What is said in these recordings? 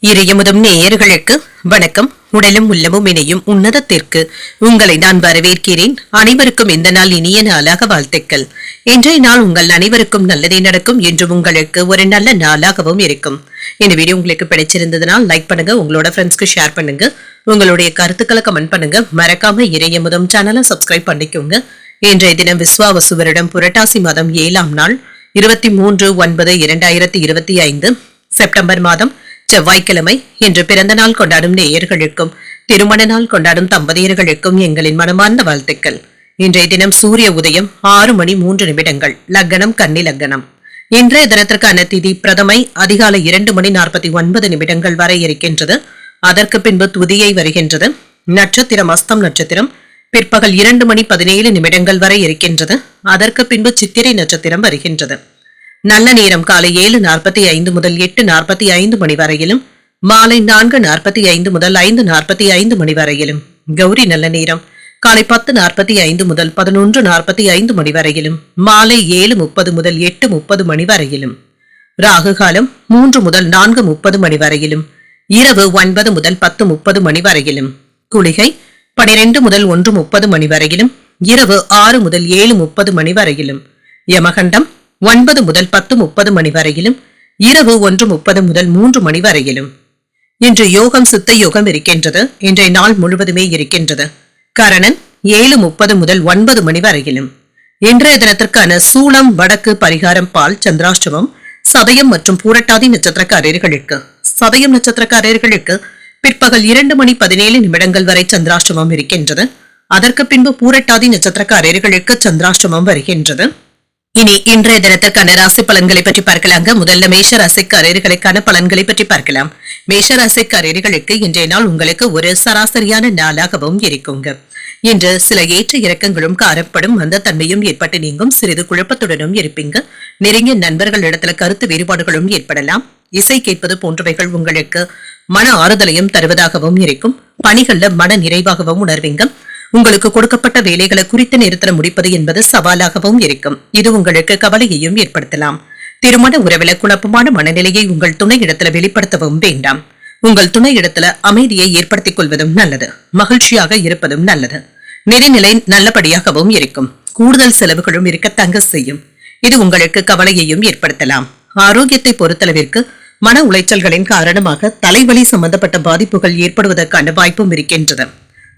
இறையமுதம் நேயர்களுக்கு வணக்கம். உடலும் உள்ளமும் இணையும் உன்னதத்திற்கு உங்களை நான் வரவேற்கிறேன். அனைவருக்கும் இந்த நாள் இனிய நாளாக வாழ்த்துக்கள். இன்றைய நாள் உங்கள் அனைவருக்கும் நல்லதே நடக்கும் என்று உங்களுக்கு ஒரு நல்ல நாளாகவும் இருக்கும். இந்த வீடியோ உங்களுக்கு பிடிச்சிருந்ததுனால் லைக் பண்ணுங்க, உங்களோட ஃப்ரெண்ட்ஸ்க்கு ஷேர் பண்ணுங்க, உங்களுடைய கருத்துக்களை கமெண்ட் பண்ணுங்க. மறக்காம இறையமுதம் சேனலை சப்ஸ்கிரைப் பண்ணிக்கோங்க. இன்றைய தினம் விஸ்வாவசு வருடம் புரட்டாசி மாதம் 7ஆம் நாள் 23/9/2025 செப்டம்பர் மாதம் செவ்வாய்க்கிழமை. இன்று பிறந்த நாள் கொண்டாடும் நேயர்களுக்கும் திருமண நாள் கொண்டாடும் தம்பதியர்களுக்கும் எங்களின் மனமார்ந்த வாழ்த்துக்கள். இன்றைய தினம் சூரிய உதயம் 6:03 லக்னம் கன்னி லக்னம். இன்றைய தினத்திற்கான திதி பிரதமை அதிகாலை 2:49 வரை இருக்கின்றது. அதற்கு பின்பு துதியை வருகின்றது. நட்சத்திரம் அஸ்தம் நட்சத்திரம் பிற்பகல் 2:17 வரை இருக்கின்றது. அதற்கு பின்பு சித்திரை நட்சத்திரம் வருகின்றது. நல்ல நேரம் காலை 7:45 முதல் 8:45 மணி வரையிலும், மாலை 4:45 முதல் 5:45 வரையிலும். கௌரி நல்ல நேரம் காலை 10:45 முதல் 11:45 மணி வரையிலும், மாலை 7:30 முதல் 8:30 வரையிலும். ராகு காலம் 3 முதல் 4:30 மணி வரையிலும், இரவு 9 முதல் 10:30 வரையிலும். குளிகை 12 முதல் 1:30 வரையிலும், இரவு 6 முதல் 7:30 வரையிலும். யமகண்டம் 9 முதல் 10:30 வரையிலும், இரவு 1:30 முதல் 3 வரையிலும். இன்று யோகம் சித்த யோகம் இருக்கின்றது. இன்றைய நாள் முழுவதுமே இருக்கின்றது. கரணன் 7:30 முதல் 9 வரையிலும். இன்றைய தினத்திற்கான சூளம் வடக்கு பரிகாரம் பால் சந்திராஷ்டமம். சதயம் மற்றும் பூரட்டாதி நட்சத்திரக்காரர்களுக்கு சதயம் நட்சத்திரக்காரர்களுக்கு பிற்பகல் 2:17 வரை சந்திராஷ்டமம் இருக்கின்றது. அதற்கு பின்பு பூரட்டாதி நட்சத்திரக்காரர்களுக்கு சந்திராஷ்டமம் வருகின்றது. இனி இன்றைய தினத்திற்கான ராசி பலன்களை பற்றி பார்க்கலாங்க. முதல்ல மேஷ ராசிக்காரர்களுக்கான பலன்களை பற்றி பார்க்கலாம். மேஷ ராசிக்காரர்களுக்கு இன்றைய நாள் உங்களுக்கு ஒரு சராசரியான நாளாகவும் இருக்குங்க. இன்று சில ஏற்ற இறக்கங்களும் காணப்படும். அந்த தன்மையும் ஏற்பட்டு நீங்கும். சிறிது குழப்பத்துடனும் இருப்பீங்க. நெருங்கிய நண்பர்களிடத்துல கருத்து வேறுபாடுகளும் ஏற்படலாம். இசை கேட்பது போன்றவைகள் உங்களுக்கு மன ஆறுதலையும் தருவதாகவும் இருக்கும். பணிகள்ல மன நிறைவாகவும் உணர்வீங்க. உங்களுக்கு கொடுக்கப்பட்ட வேலைகளை குறித்த நேரத்தில் முடிப்பது என்பது சவாலாகவும் இருக்கும். இது உங்களுக்கு கவலையையும் ஏற்படுத்தலாம். திருமண உறவில குழப்பமான மனநிலையை உங்கள் துணை இடத்துல வெளிப்படுத்தவும் வேண்டாம். உங்கள் துணை இடத்துல அமைதியை ஏற்படுத்திக் கொள்வதும் நல்லது. மகிழ்ச்சியாக இருப்பதும் நல்லது. நிதிநிலை நல்லபடியாகவும் இருக்கும். கூடுதல் செலவுகளும் இருக்க தங்க செய்யும். இது உங்களுக்கு கவலையையும் ஏற்படுத்தலாம். ஆரோக்கியத்தை பொறுத்தளவிற்கு மன உளைச்சல்களின் காரணமாக தலைவலி சம்பந்தப்பட்ட பாதிப்புகள் ஏற்படுவதற்கான வாய்ப்பும் இருக்கின்றது.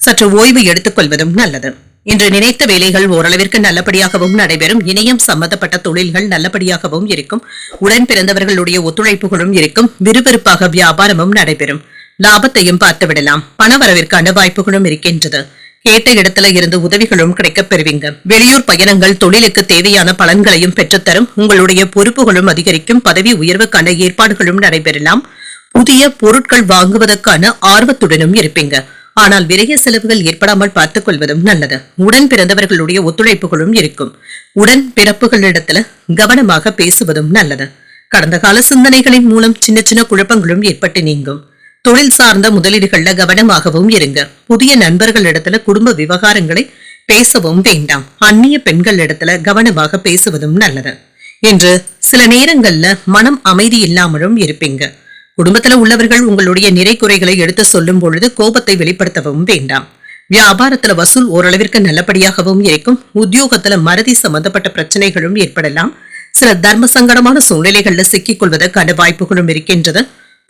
சற்று ஓய்வு எடுத்துக் கொள்வதும் நல்லது. இன்று நினைத்த வேலைகள் ஓரளவிற்கு நல்லபடியாகவும் நடைபெறும். இணையம் சம்பந்தப்பட்ட தொழில்கள் நல்லபடியாகவும் இருக்கும். உடன் பிறந்தவர்களுடைய ஒத்துழைப்புகளும் இருக்கும். விறுவிறுப்பாக வியாபாரமும் நடைபெறும். லாபத்தையும் பார்த்துவிடலாம். பணவரவிற்கான வாய்ப்புகளும் இருக்கின்றது. கேட்ட இடத்துல இருந்து உதவிகளும் கிடைக்கப் பெறுவீங்க. வெளியூர் பயணங்கள் தொழிலுக்கு தேவையான பலன்களையும் பெற்றுத்தரும். உங்களுடைய பொறுப்புகளும் அதிகரிக்கும். பதவி உயர்வுக்கான ஏற்பாடுகளும் நடைபெறலாம். புதிய பொருட்கள் வாங்குவதற்கான ஆர்வத்துடனும் இருப்பீங்க. ஆனால் விரைய செலவுகள் ஏற்படாமல் பார்த்துக் கொள்வதும் நல்லது. உடன் பிறந்தவர்களுடைய ஒத்துழைப்புகளும் இருக்கும். உடன் பிறப்புகளிடத்துல கவனமாக பேசுவதும் நல்லது. கடந்த கால சிந்தனைகளின் மூலம் சின்ன சின்ன குழப்பங்களும் ஏற்பட்டு நீங்கும். தொழில் சார்ந்த முதலீடுகள்ல கவனமாகவும் இருங்க. புதிய நண்பர்களிடத்துல குடும்ப விவகாரங்களை பேசவும் வேண்டாம். அந்நிய பெண்களிடத்துல கவனமாக பேசுவதும் நல்லது. இன்று சில நேரங்கள்ல மனம் அமைதி இல்லாமலும் இருப்பீங்க. குடும்பத்துல உள்ளவர்கள் உங்களுடைய நிறை குறைகளை எடுத்து சொல்லும் பொழுது கோபத்தை வெளிப்படுத்தவும் வேண்டாம். வியாபாரத்துல வசூல் ஓரளவிற்கு நல்லபடியாகவும் இருக்கும். உத்தியோகத்துல மறதி சம்பந்தப்பட்ட பிரச்சனைகளும் ஏற்படலாம். சில தர்ம சங்கடமான சூழ்நிலைகள்ல சிக்கிக் கொள்வதற்கான வாய்ப்புகளும் இருக்கின்றது.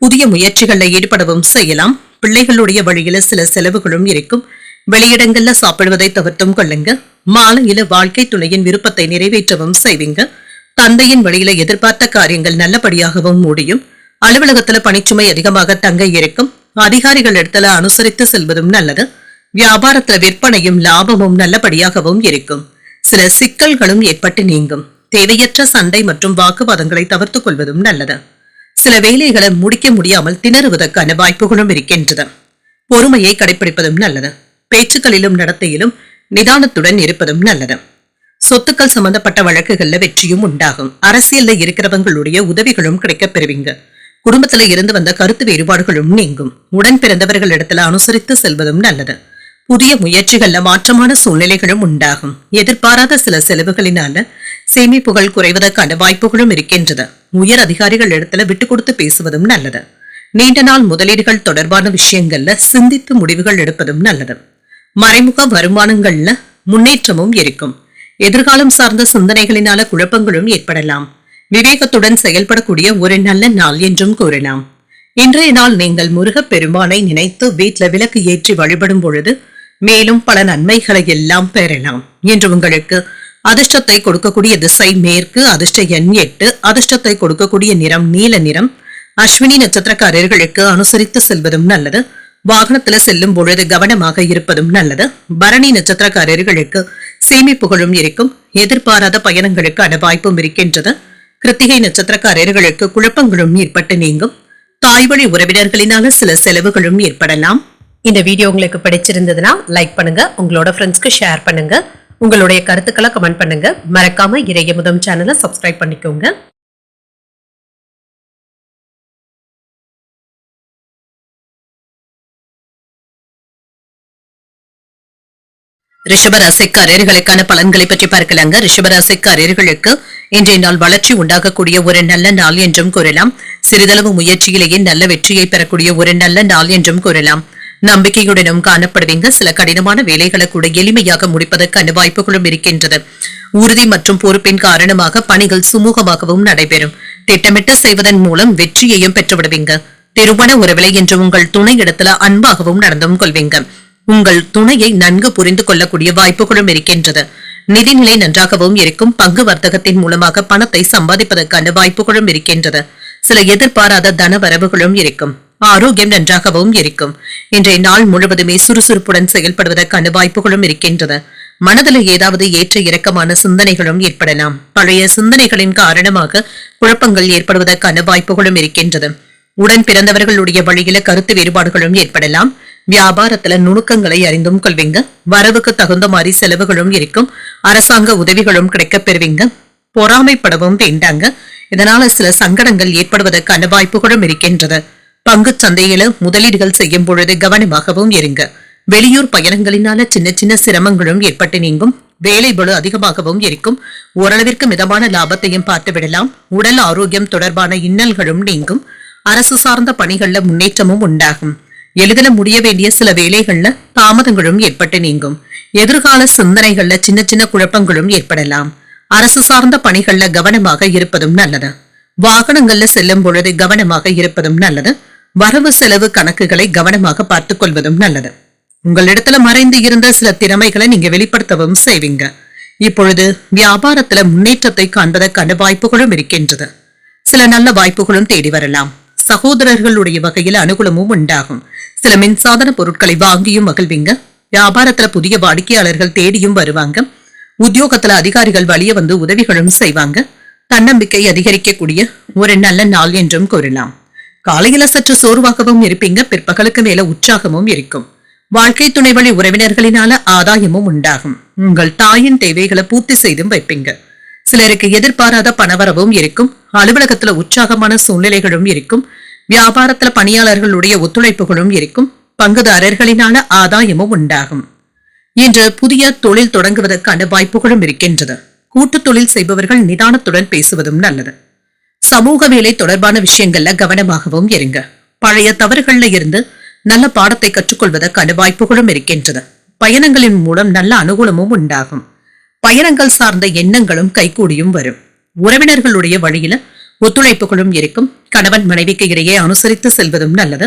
புதிய முயற்சிகள்ல ஈடுபடவும் செய்யலாம். பிள்ளைகளுடைய வழியில சில செலவுகளும் இருக்கும். வெளியிடங்கள்ல சாப்பிடுவதை தவிர்த்தும் கொள்ளுங்க. மாலையில வாழ்க்கை துணையின் விருப்பத்தை நிறைவேற்றவும் செய்வீங்க. தந்தையின் வழியில எதிர்பார்த்த காரியங்கள் நல்லபடியாகவும் முடியும். அலுவலகத்துல பணிச்சுமை அதிகமாக தங்க இருக்கும். அதிகாரிகள் இடத்துல அனுசரித்து செல்வதும் நல்லது. வியாபாரத்துல விற்பனையும் லாபமும் நல்லபடியாகவும் இருக்கும். சில சிக்கல்களும் ஏற்பட்டு நீங்கும். தேவையற்ற சண்டை மற்றும் வாக்குவாதங்களை தவிர்த்துக் கொள்வதும் நல்லது. சில வேலைகளை முடிக்க முடியாமல் திணறுவதற்கான வாய்ப்புகளும் இருக்கின்றது. பொறுமையை கடைபிடிப்பதும் நல்லது. பேச்சுக்களிலும் நடத்தையிலும் நிதானத்துடன் இருப்பதும் நல்லது. சொத்துக்கள் சம்பந்தப்பட்ட வழக்குகள்ல வெற்றியும் உண்டாகும். அரசியல்ல இருக்கிறவங்களுடைய உதவிகளும் கிடைக்கப் பெறுவீங்க. குடும்பத்துல இருந்து வந்த கருத்து வேறுபாடுகளும் நீங்கும். உடன் பிறந்தவர்களிடத்துல அனுசரித்து செல்வதும் நல்லது. புதிய முயற்சிகள்ல மாற்றமான சூழ்நிலைகளும் உண்டாகும். எதிர்பாராத சில செலவுகளினால சேமிப்புகள் குறைவதற்கான வாய்ப்புகளும் இருக்கின்றது. உயர் அதிகாரிகள் இடத்துல விட்டு கொடுத்து பேசுவதும் நல்லது. நீண்ட நாள் முதலீடுகள் தொடர்பான விஷயங்கள்ல சிந்தித்து முடிவுகள் எடுப்பதும் நல்லது. மறைமுக வருமானங்கள்ல முன்னேற்றமும் இருக்கும். எதிர்காலம் சார்ந்த சிந்தனைகளினால குழப்பங்களும் ஏற்படலாம். விவேகத்துடன் செயல்படக்கூடிய ஒரு நல்ல நாள் என்றும் கூறலாம். இன்றைய நாள் நீங்கள் முருகப் பெருமானை நினைத்து வீட்ல விளக்கு ஏற்றி வழிபடும் பொழுது மேலும் பல நன்மைகளை எல்லாம் பெறலாம். என்று உங்களுக்கு அதிர்ஷ்டத்தை கொடுக்கக்கூடிய திசை மேற்கு, அதிர்ஷ்ட எண் 8, அதிர்ஷ்டத்தை கொடுக்கக்கூடிய நிறம் நீல நிறம். அஸ்வினி நட்சத்திரக்காரர்களுக்கு அனுசரித்து செல்வதும் நல்லது. வாகனத்துல செல்லும் பொழுது கவனமாக இருப்பதும் நல்லது. பரணி நட்சத்திரக்காரர்களுக்கு சேமிப்புகளும் இருக்கும். எதிர்பாராத பயணங்களுக்கான வாய்ப்பும் இருக்கின்றது. கிருத்திகை நட்சத்திரக்காரர்களுக்கு குழப்பங்களும் ஏற்பட்டு நீங்கும். தாய்வழி உறவினர்களினால சில செலவுகளும் ஏற்படலாம். இந்த வீடியோ உங்களுக்கு பிடிச்சிருந்ததுன்னா லைக் பண்ணுங்க, உங்களோட ஃப்ரெண்ட்ஸ்க்கு ஷேர் பண்ணுங்க, உங்களுடைய கருத்துக்களை கமெண்ட் பண்ணுங்க. மறக்காம இறையமுதம் சேனலை சப்ஸ்கிரைப் பண்ணிக்கோங்க. ரிஷபராசிக்காரர்களுக்கான பலன்களை பற்றி பார்க்கலாங்க. ரிஷபராசிக்காரர்களுக்கு இன்றைய நாள் வளர்ச்சி உண்டாகக்கூடிய ஒரு நல்ல நாள் என்றும் கூறலாம். சிறிதளவு முயற்சியிலேயே நல்ல வெற்றியை பெறக்கூடிய ஒரு நல்ல நாள் என்றும் கூறலாம். நம்பிக்கையுடனும் காணப்படுவீங்க. சில கடினமான வேலைகளை கூட எளிமையாக முடிப்பதற்கான வாய்ப்புகளும் இருக்கின்றது. உறுதி மற்றும் பொறுப்பின் காரணமாக பணிகள் சுமூகமாகவும் நடைபெறும். திட்டமிட்டு செய்வதன் மூலம் வெற்றியையும் பெற்றுவிடுவீங்க. திருமண உறவிலை என்று உங்கள் துணை இடத்துல அன்பாகவும் நடந்தும் கொள்வீங்க. உங்கள் துணையை நன்கு புரிந்து கொள்ளக்கூடிய வாய்ப்புகளும் இருக்கின்றது. நிதிநிலை நன்றாகவும் இருக்கும். பங்கு வர்த்தகத்தின் மூலமாக பணத்தை சம்பாதிப்பதற்கான வாய்ப்புகளும் இருக்கின்றது. சில எதிர்பாராத தன வரவுகளும் இருக்கும். ஆரோக்கியம் நன்றாகவும் இருக்கும். இன்றைய நாள் முழுவதுமே சுறுசுறுப்புடன் செயல்படுவதற்கான வாய்ப்புகளும் இருக்கின்றது. மனதில் ஏதாவது ஏற்ற இறக்கமான சிந்தனைகளும் ஏற்படலாம். பழைய சிந்தனைகளின் காரணமாக குழப்பங்கள் ஏற்படுவதற்கான வாய்ப்புகளும் இருக்கின்றது. உடன் பிறந்தவர்களுடைய வழியில கருத்து வேறுபாடுகளும் ஏற்படலாம். வியாபாரத்துல நுணுக்கங்களை அறிந்தும் கொள்வீங்க. வரவுக்கு தகுந்த மாதிரி செலவுகளும் இருக்கும். அரசாங்க உதவிகளும் கிடைக்கப் பெறுவீங்க. பொறாமைப்படவும் வேண்டாங்க. இதனால சில சங்கடங்கள் ஏற்படுவதற்கான வாய்ப்புகளும் இருக்கின்றது. பங்கு சந்தையில முதலீடுகள் செய்யும் பொழுது கவனமாகவும் இருங்க. வெளியூர் பயணங்களினால சின்ன சின்ன சிரமங்களும் ஏற்பட்டு நீங்கும். வேலை பளு அதிகமாகவும் இருக்கும். ஓரளவிற்கு மிதமான லாபத்தையும் பார்த்து விடலாம். உடல் ஆரோக்கியம் தொடர்பான இன்னல்களும் நீங்கும். அரசு சார்ந்த பணிகள்ல முன்னேற்றமும் உண்டாகும். எளிதில் முடிய வேண்டிய சில வேலைகள்ல தாமதங்களும் ஏற்பட்டு நீங்கும். எதிர்கால சிந்தனைகள்ல சின்ன சின்ன குழப்பங்களும் ஏற்படலாம். அரசு சார்ந்த பணிகள்ல கவனமாக இருப்பதும் நல்லது. வாகனங்கள்ல செல்லும் பொழுது கவனமாக இருப்பதும் நல்லது. வரவு செலவு கணக்குகளை கவனமாக பார்த்துக் கொள்வதும் நல்லது. உங்களிடத்துல மறைந்து இருந்த சில திறமைகளை நீங்க வெளிப்படுத்தவும் செய்வீங்க. இப்பொழுது வியாபாரத்துல முன்னேற்றத்தை காண்பதற்கான வாய்ப்புகளும் இருக்கின்றது. சில நல்ல வாய்ப்புகளும் தேடி வரலாம். சகோதரர்களுடைய வகையில் அனுகூலமும் உண்டாகும். சில மின்சாதன பொருட்களை வாங்கியும் மகிழ்வீங்க. வியாபாரத்துல புதிய வாடிக்கையாளர்கள் தேடியும் வருவாங்க. உத்தியோகத்துல அதிகாரிகள் வழிய வந்து உதவிகளும் செய்வாங்க. தன்னம்பிக்கை அதிகரிக்கக்கூடிய ஒரு நல்ல நாள் என்றும் கூறலாம். காலையில சற்று சோர்வாகவும் இருப்பீங்க. பிற்பகலுக்கு மேல உற்சாகமும் இருக்கும். வாழ்க்கை துணை வழி உறவினர்களினால ஆதாயமும் உண்டாகும். உங்கள் தாயின் தேவைகளை பூர்த்தி செய்தும் வைப்பீங்க. சிலருக்கு எதிர்பாராத பணவரவும் இருக்கும். அலுவலகத்துல உற்சாகமான சூழ்நிலைகளும் இருக்கும். வியாபாரத்துல பணியாளர்களுடைய ஒத்துழைப்புகளும் இருக்கும். பங்குதாரர்களினால ஆதாயமும் உண்டாகும். இன்று புதிய தொழில் தொடங்குவதற்கான வாய்ப்புகளும் இருக்கின்றது. கூட்டு தொழில் செய்பவர்கள் நிதானத்துடன் பேசுவதும் நல்லது. சமூக வேலை தொடர்பான விஷயங்கள்ல கவனமாகவும் இருங்க. பழைய தவறுகள்ல இருந்து நல்ல பாடத்தை கற்றுக்கொள்வதற்கான வாய்ப்புகளும் இருக்கின்றது. பயணங்களின் மூலம் நல்ல அனுகூலமும் உண்டாகும். பயணங்கள் சார்ந்த எண்ணங்களும் கைகூடியும் வரும். உறவினர்களுடைய வழியில ஒத்துழைப்புகளும் இருக்கும். கணவன் மனைவிக்கு இடையே அனுசரித்து செல்வதும் நல்லது.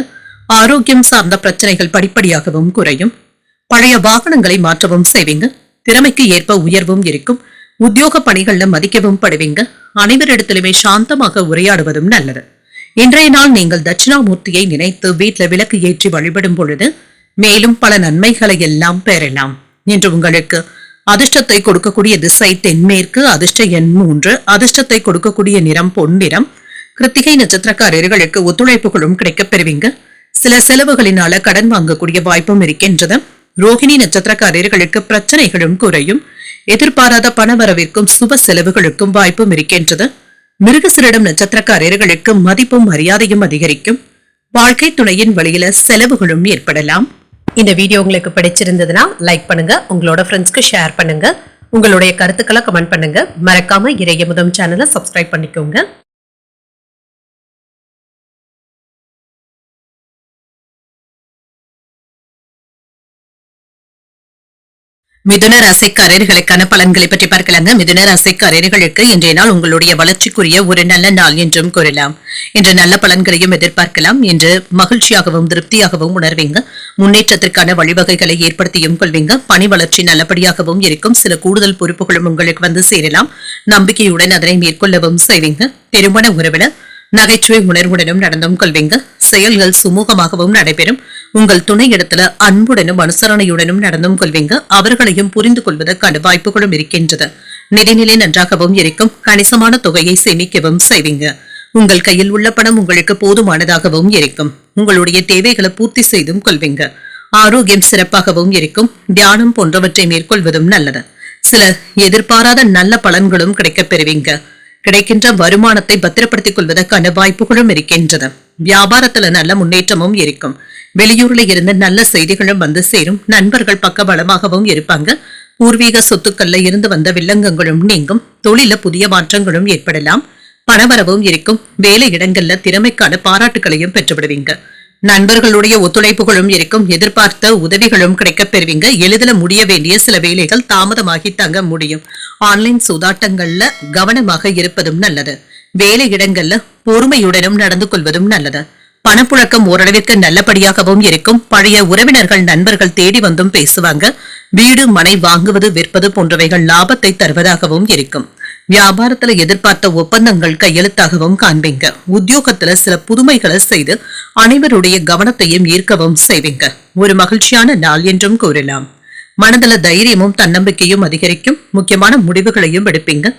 ஆரோக்கியம் சார்ந்த பிரச்சனைகள் படிப்படியாகவும் குறையும். பழைய வாகனங்களை மாற்றவும் செய்வீங்க. திறமைக்கு ஏற்ப உயர்வும் இருக்கும். உத்தியோக பணிகள்ல மதிக்கவும் படுவீங்க. அனைவரிடத்திலுமே சாந்தமாக உரையாடுவதும் நல்லது. இன்றைய நாள் நீங்கள் தட்சிணாமூர்த்தியை நினைத்து வீட்டுல விளக்கு ஏற்றி வழிபடும் பொழுது மேலும் பல நன்மைகளை எல்லாம் பெறலாம். இன்று உங்களுக்கு அதிர்ஷ்டத்தை கொடுக்கக்கூடிய திசை தென்மேற்கு, அதிர்ஷ்ட எண் 3, அதிர்ஷ்டத்தை கொடுக்கக்கூடிய நிறம் பொன்னிறம். கிருத்திகை நட்சத்திரக்காரர்களுக்கு ஒத்துழைப்புகளும் கிடைக்கப் பெறுவீங்க. சில செலவுகளினால கடன் வாங்கக்கூடிய வாய்ப்பும் இருக்கின்றது. ரோகிணி நட்சத்திரக்காரர்களுக்கு பிரச்சனைகளும் குறையும். எதிர்பாராத பணவரவிற்கும் சுப செலவுகளுக்கும் வாய்ப்பும் இருக்கின்றது. மிருகசிரிடம் நட்சத்திரக்காரர்களுக்கு மதிப்பும் மரியாதையும் அதிகரிக்கும். வாழ்க்கை துணையின் வழியில செலவுகளும் ஏற்படலாம். இந்த வீடியோ உங்களுக்கு பிடிச்சிருந்ததுன்னா லைக் பண்ணுங்க, உங்களோட ஃப்ரெண்ட்ஸ்க்கு ஷேர் பண்ணுங்க, உங்களுடைய கருத்துக்களை கமெண்ட் பண்ணுங்க. மறக்காம இறையமுதம் சேனலை சப்ஸ்கிரைப் பண்ணிக்கோங்க. மிதுன ராசிக்காரர்களுக்கான பலன்களை பற்றி பார்க்கலாங்க. மிதுன ராசிக்காரர்களுக்கு இன்றைய நாள் உங்களுடைய வளர்ச்சிக்குரிய ஒரு நல்ல நாள் என்றும் கூறலாம். இன்று நல்ல பலன்களையும் எதிர்பார்க்கலாம். இன்று மகிழ்ச்சியாகவும் திருப்தியாகவும் உணர்வீங்க. முன்னேற்றத்திற்கான வழிவகைகளை ஏற்படுத்தியும் கொள்வீங்க. பணி வளர்ச்சி நல்லபடியாகவும் இருக்கும். சில கூடுதல் பொறுப்புகளும் உங்களுக்கு வந்து சேரலாம். நம்பிக்கையுடன் அதனை மேற்கொள்ளவும் செய்வீங்க. திருமண உறவில நகைச்சுவை உணர்வுடனும் நடந்தும் கொள்வீங்க. செயல்கள் சுமூகமாகவும் நடைபெறும். உங்கள் துணை இடத்துல அன்புடனும் அனுசரணையுடனும் நடந்தும் கொள்வீங்க. அவர்களையும் புரிந்து கொள்வதற்கான வாய்ப்புகளும் இருக்கின்றது. நிதிநிலை நன்றாகவும் இருக்கும். கணிசமான தொகையை சேமிக்கவும் செய்வீங்க. உங்கள் கையில் உள்ள பணம் உங்களுக்கு போதுமானதாகவும் இருக்கும். உங்களுடைய தேவைகளை பூர்த்தி செய்தும் கொள்வீங்க. ஆரோக்கியம் சிறப்பாகவும் இருக்கும். தியானம் போன்றவற்றை மேற்கொள்வதும் நல்லது. சில எதிர்பாராத நல்ல பலன்களும் கிடைக்கப் பெறுவீங்க. கிடைக்கின்ற வருமானத்தை பத்திரப்படுத்திக் கொள்வதற்கான வாய்ப்புகளும் இருக்கின்றது. வியாபாரத்துல நல்ல முன்னேற்றமும் இருக்கும். வெளியூர்ல இருந்து நல்ல செய்திகளும் வந்து சேரும். நண்பர்கள் பக்க பலமாகவும் இருப்பாங்க. பூர்வீக சொத்துக்கள்ல இருந்து வந்த வில்லங்கங்களும் நீங்கும். தொழில புதிய மாற்றங்களும் ஏற்படலாம். பணவரவும் இருக்கும். வேலை இடங்கள்ல திறமைக்கான பாராட்டுகளையும் பெற்றுவிடுவீங்க. நண்பர்களுடைய ஒத்துழைப்புகளும் இருக்கும். எதிர்பார்த்த உதவிகளும் கிடைக்கப் பெறுவீங்க. எளிதில் முடிய வேண்டிய சில வேலைகள் தாமதமாகி தங்க முடியும். ஆன்லைன் சூதாட்டங்கள்ல கவனமாக இருப்பதும் நல்லது. வேலை இடங்கள்ல பொறுமையுடனும் நடந்து கொள்வதும் நல்லது. பணப்புழக்கம் ஓரளவிற்கு நல்லபடியாகவும் இருக்கும். பழைய உறவினர்கள் நண்பர்கள் தேடி வந்தும் பேசுவாங்க. வீடு மனை வாங்குவது விற்பது போன்றவைகள் லாபத்தை தருவதாகவும் இருக்கும். வியாபாரத்துல எதிர்பார்த்த ஒப்பந்தங்கள் கையெழுத்தாகவும் காண்பீங்க. உத்தியோகத்துல சில புதுமைகளை செய்து அனைவருடைய கவனத்தையும் ஈர்க்கவும் செய்வீங்க. ஒரு மகிழ்ச்சியான நாள் என்றும் கூறலாம். மனதுல தைரியமும் தன்னம்பிக்கையும் அதிகரிக்கும். முக்கியமான முடிவுகளையும் எடுப்பீங்க.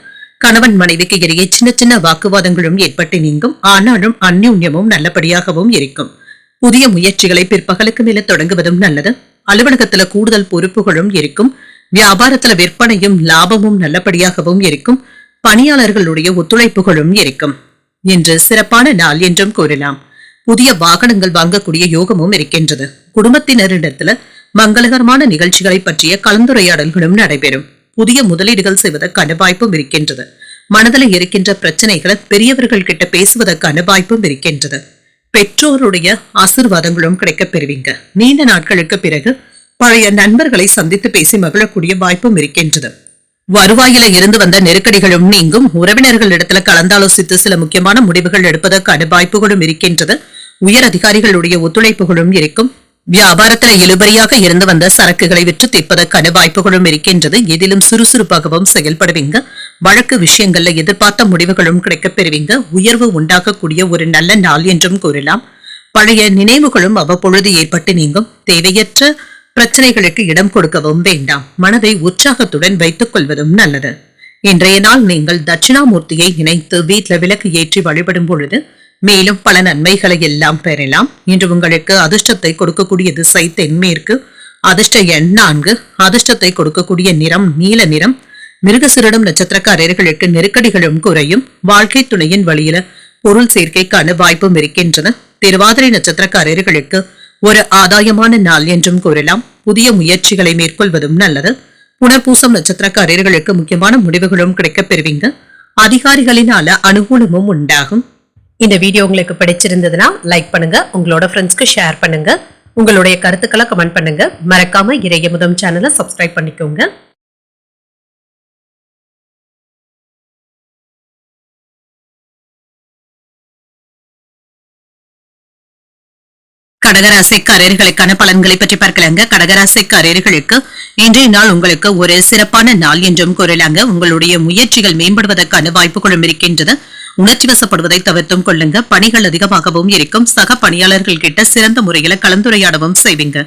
கணவன் மனைவிக்கு இடையே சின்ன சின்ன வாக்குவாதங்களும் ஏற்பட்டு நீங்கும். ஆனாலும் அந்யோன்யமும் நல்லபடியாகவும் இருக்கும். புதிய முயற்சிகளை பிற்பகலுக்கு மேல தொடங்குவதும் நல்லது. அலுவலகத்துல கூடுதல் பொறுப்புகளும் இருக்கும். வியாபாரத்துல விற்பனையும் லாபமும் நல்லபடியாகவும் இருக்கும். பணியாளர்களுடைய ஒத்துழைப்புகளும் இருக்கும். இன்று சிறப்பான நாள் என்றும் கூறலாம். புதிய வாகனங்கள் வாங்கக்கூடிய யோகமும் இருக்கின்றது. குடும்பத்தினரிடத்துல மங்களகரமான நிகழ்ச்சிகளை பற்றிய கலந்துரையாடல்களும் நடைபெறும். புதிய முதலீடுகள் செய்வதற்கான வாய்ப்பும் இருக்கின்றது. மனதில் இருக்கின்ற பிரச்சனைகளை பெரியவர்கள் கிட்ட பேசுவதற்கான வாய்ப்பும் இருக்கின்றது. பெற்றோருடைய ஆசீர்வாதங்களும் கிடைக்கப் பெறுவீங்க. நீண்ட நாட்களுக்கு பிறகு பழைய நண்பர்களை சந்தித்து பேசி மகிழக்கூடிய வாய்ப்பும் இருக்கின்றது. வருவாயில இருந்து வந்த நெருக்கடிகளும் நீங்கும். உறவினர்களிடத்துல கலந்தாலோசித்து சில முக்கியமான முடிவுகள் எடுப்பதற்கான வாய்ப்புகளும் இருக்கின்றது. உயர் அதிகாரிகளுடைய ஒத்துழைப்புகளும் இருக்கும். வியாபாரத்துல இழுபறியாக இருந்து வந்த சரக்குகளை விற்று தீர்ப்பதற்கான வாய்ப்புகளும் இருக்கின்றது. எதிலும் சுறுசுறுப்பாகவும் செயல்படுவீங்க. வழக்கு விஷயங்கள்ல எதிர்பார்த்த முடிவுகளும் கிடைக்கப் பெறுவீங்க. உயர்வு உண்டாகக்கூடிய ஒரு நல்ல நாள் என்றும் கூறலாம். பழைய நினைவுகளும் அவ்வப்பொழுது ஏற்பட்டு நீங்கும். தேவையற்ற பிரச்சனைகளுக்கு இடம் கொடுக்கவும் வேண்டாம். மனதை உற்சாகத்துடன் வைத்துக் கொள்வதும் நல்லது. இன்றைய நாள் நீங்கள் தட்சிணாமூர்த்தியை நினைத்து வீட்டில் விளக்கு ஏற்றி வழிபடும் பொழுது மேலும் பல நன்மைகளை எல்லாம் பெறலாம். இன்று உங்களுக்கு அதிர்ஷ்டத்தை கொடுக்கக்கூடிய திசை தென்மேற்கு. அதிர்ஷ்ட எண் 4. அதிர்ஷ்டத்தை கொடுக்கக்கூடிய நிறம் நீல நிறம். மிருகசிரிடம் நட்சத்திரக்காரர்களுக்கு நெருக்கடிகளும் குறையும். வாழ்க்கை துணையின் வழியில பொருள் சேர்க்கைக்கான வாய்ப்பும் இருக்கின்றன. திருவாதிரை நட்சத்திரக்காரர்களுக்கு ஒரு ஆதாயமான நாள் என்றும் கூறலாம். புதிய முயற்சிகளை மேற்கொள்வதும் நல்லது. புனர்பூசம் நட்சத்திரக்காரர்களுக்கு முக்கியமான முடிவுகளும் கிடைக்கப் பெறுவீங்க. அதிகாரிகளினால அனுகூலமும் உண்டாகும். இந்த வீடியோ உங்களுக்கு பிடிச்சிருந்ததுன்னா லைக் பண்ணுங்க. உங்களோட ஃப்ரெண்ட்ஸ்க்கு ஷேர் பண்ணுங்க. உங்களுடைய கருத்துக்களை கமெண்ட் பண்ணுங்க. மறக்காம இறையமுதம் சேனலை சப்ஸ்கிரைப் பண்ணிக்கோங்க. கடகராசிக்காரர்களுக்கான பலன்களை பற்றி பார்க்கலாங்க. கடகராசிக்காரர்களுக்கு இன்றைய நாள் உங்களுக்கு ஒரு சிறப்பான நாள் என்றும் கூறலாங்க. உங்களுடைய முயற்சிகள் மேம்படுவதற்கான வாய்ப்புகளும் இருக்கின்றது. உணர்ச்சி வசப்படுவதை தவிர்த்தும் கொள்ளுங்க. பணிகள் அதிகமாகவும் இருக்கும். சக பணியாளர்கள் கிட்ட சிறந்த முறையில கலந்துரையாடவும் செய்வீங்க.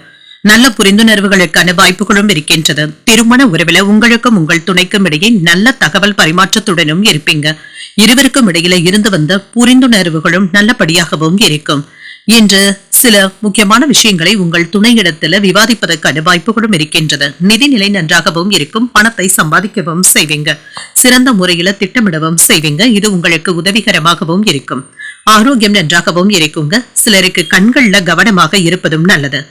நல்ல புரிந்துணர்வுகளுக்கான வாய்ப்புகளும் இருக்கின்றது. திருமண உறவில உங்களுக்கும் உங்கள் துணைக்கும் இடையே நல்ல தகவல் பரிமாற்றத்துடனும் இருப்பீங்க. இருவருக்கும் இடையில இருந்து வந்த புரிந்துணர்வுகளும் நல்லபடியாகவும் இருக்கும். இன்று சில முக்கியமான விஷயங்களை உங்கள் துணையிடத்துல விவாதிப்பதற்கான வாய்ப்புகளும் இருக்கின்றது. நிதிநிலை நன்றாகவும் இருக்கும். பணத்தை சம்பாதிக்கவும் செய்வீங்க. சிறந்த முறையில திட்டமிடவும் செய்வீங்க. இது உங்களுக்கு உதவிகரமாகவும் இருக்கும். ஆரோக்கியம் நன்றாகவும் இருக்குங்க. சிலருக்கு கண்கள்ல கவனமாக இருப்பதும் நல்லது.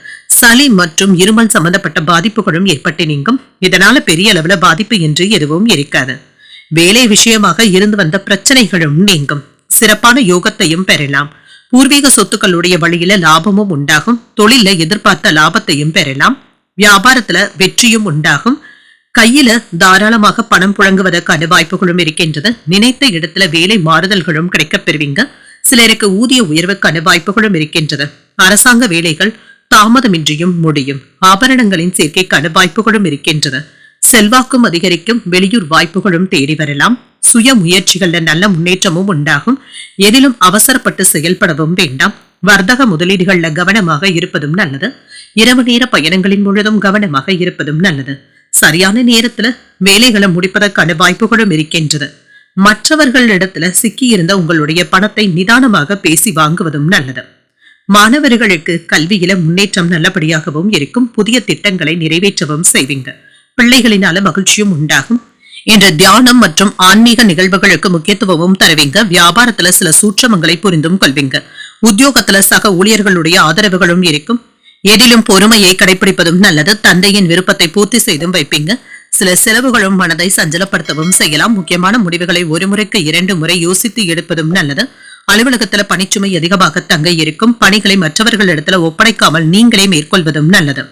சளி மற்றும் இருமல் சம்பந்தப்பட்ட பாதிப்புகளும் ஏற்பட்டு நீங்கும். இதனால பெரிய அளவுல பாதிப்பு என்று எதுவும் இருக்காது. வேலை விஷயமாக இருந்து வந்த பிரச்சனைகளும் நீங்கும். சிறப்பான யோகத்தையும் பெறலாம். பூர்வீக சொத்துக்களுடைய வழியில லாபமும் உண்டாகும். தொழில எதிர்பார்த்த லாபத்தையும் பெறலாம். வியாபாரத்துல வெற்றியும் உண்டாகும். கையில தாராளமாக பணம் புழங்குவதற்கான வாய்ப்புகளும் இருக்கின்றது. நினைத்த இடத்துல வேலை மாறுதல்களும் கிடைக்கப் பெறுவீங்க. சிலருக்கு ஊதிய உயர்வுக்கான வாய்ப்புகளும் இருக்கின்றது. அரசாங்க வேலைகள் தாமதமின்றியும் முடியும். ஆபரணங்களின் சேர்க்கைக்கான வாய்ப்புகளும் இருக்கின்றது. செல்வாக்கும் அதிகரிக்கும். வெளியூர் வாய்ப்புகளும் தேடி வரலாம். சுய முயற்சிகள்ல நல்ல முன்னேற்றமும் உண்டாகும். எதிலும் அவசரப்பட்டு செயல்படவும் வேண்டாம். வர்த்தக முதலீடுகள்ல கவனமாக இருப்பதும் நல்லது. இரவு நேர பயணங்களின் முழுதும் கவனமாக இருப்பதும் நல்லது. சரியான நேரத்துல வேலைகளை முடிப்பதற்கான வாய்ப்புகளும் இருக்கின்றது. மற்றவர்களிடத்துல சிக்கியிருந்த உங்களுடைய பணத்தை நிதானமாக பேசி வாங்குவதும் நல்லது. மாணவர்களுக்கு கல்வியில முன்னேற்றம் நல்லபடியாகவும் இருக்கும். புதிய திட்டங்களை நிறைவேற்றவும் செய்வீங்க. பிள்ளைகளினால மகிழ்ச்சியும் உண்டாகும். என்ற தியானம் மற்றும் ஆன்மீக நிகழ்வுகளுக்கு முக்கியத்துவமும் தருவீங்க. வியாபாரத்துல சில சூட்சமங்களை புரிந்தும் கொள்வீங்க. உத்தியோகத்துல சக ஊழியர்களுடைய ஆதரவுகளும் இருக்கும். எதிலும் பொறுமையை கடைபிடிப்பதும் நல்லது. தந்தையின் விருப்பத்தை பூர்த்தி செய்தும் வைப்பீங்க. சில செலவுகளும் மனதை சஞ்சலப்படுத்தவும் செய்யலாம். முக்கியமான முடிவுகளை ஒரு முறைக்கு 2 முறை யோசித்து எடுப்பதும் நல்லது. அலுவலகத்துல பணிச்சுமை அதிகமாக தங்க இருக்கும். பணிகளை மற்றவர்களிடத்துல ஒப்படைக்காமல் நீங்களே மேற்கொள்வதும் நல்லது.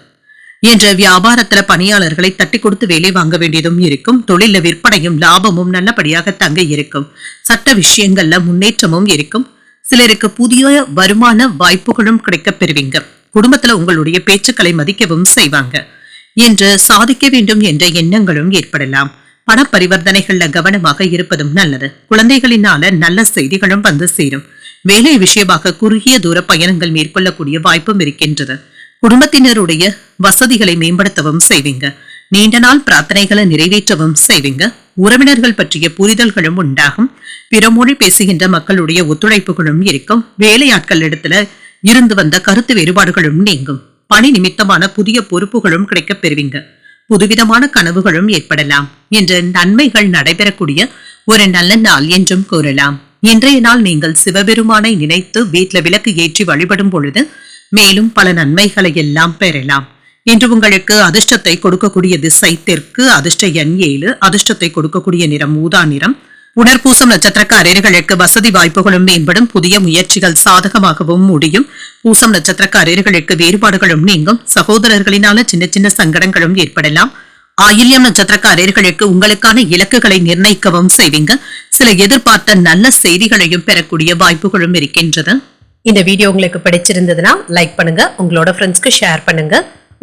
என்ற வியாபாரத்துல பணியாளர்களை தட்டி கொடுத்து வேலை வாங்க வேண்டியதும் இருக்கும். தொழில விற்பனையும் லாபமும் நல்லபடியாக தங்க இருக்கும். சட்ட விஷயங்கள்ல முன்னேற்றமும் இருக்கும். சிலருக்கு புதிய வருமான வாய்ப்புகளும் கிடைக்கப் பெறுவீங்க. குடும்பத்துல உங்களுடைய பேச்சுக்களை மதிக்கவும் செய்வாங்க. என்று சாதிக்க வேண்டும் என்ற எண்ணங்களும் ஏற்படலாம். பண பரிவர்த்தனைகள்ல கவனமாக இருப்பதும் நல்லது. குழந்தைகளினால நல்ல செய்திகளும் வந்து சேரும். வேலை விஷயமாக குறுகிய தூர பயணங்கள் மேற்கொள்ளக்கூடிய வாய்ப்பும் இருக்கின்றது. குடும்பத்தினருடைய வசதிகளை மேம்படுத்தவும் செய்வீங்க. நீண்ட நாள் பிரார்த்தனைகளை நிறைவேற்றவும் செய்வீங்க. உறவினர்கள் பற்றிய புரிதல்களும் உண்டாகும். பிற மொழி பேசுகின்ற மக்களுடைய ஒத்துழைப்புகளும் இருக்கும். வேலையாட்கள் இடத்துல இருந்து வந்த கருத்து வேறுபாடுகளும் நீங்கும். பணி நிமித்தமான புதிய பொறுப்புகளும் கிடைக்கப் பெறுவீங்க. புதுவிதமான கனவுகளும் ஏற்படலாம். என்ற நன்மைகள் நடைபெறக்கூடிய ஒரு நல்ல நாள் என்றும் கூறலாம். இன்றைய நாள் நீங்கள் சிவபெருமானை நினைத்து வீட்டுல விளக்கு ஏற்றி வழிபடும் பொழுது மேலும் பல நன்மைகளை எல்லாம் பெறலாம். இன்று உங்களுக்கு அதிர்ஷ்டத்தை கொடுக்கக்கூடிய திசை தெற்கு. அதிர்ஷ்ட எண் 7. அதிர்ஷ்டத்தை கொடுக்கக்கூடிய நிறம் ஊதா நிறம். உடற்பூசம் நட்சத்திரக்காரர்களுக்கு வசதி வாய்ப்புகளும் மேம்படும். புதிய முயற்சிகள் சாதகமாகவும் முடியும். பூசம் நட்சத்திரக்காரர்களுக்கு வேறுபாடுகளும் நீங்கும். சகோதரர்களினால சின்ன சின்ன சங்கடங்களும் ஏற்படலாம். ஆயில்யம் நட்சத்திரக்காரர்களுக்கு உங்களுக்கான இலக்குகளை நிர்ணயிக்கவும் செய்வீங்க. சில எதிர்பார்த்த நல்ல செய்திகளையும் பெறக்கூடிய வாய்ப்புகளும் இருக்கின்றது. இந்த வீடியோ உங்களுக்கு பிடிச்சிருந்ததுன்னா லைக் பண்ணுங்க. உங்களோட ஃப்ரெண்ட்ஸ்க்கு ஷேர் பண்ணுங்க.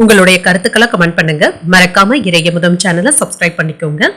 உங்களுடைய கருத்துக்களை கமெண்ட் பண்ணுங்க. மறக்காம இறையமுதம் சேனலை சப்ஸ்கிரைப் பண்ணிக்கோங்க.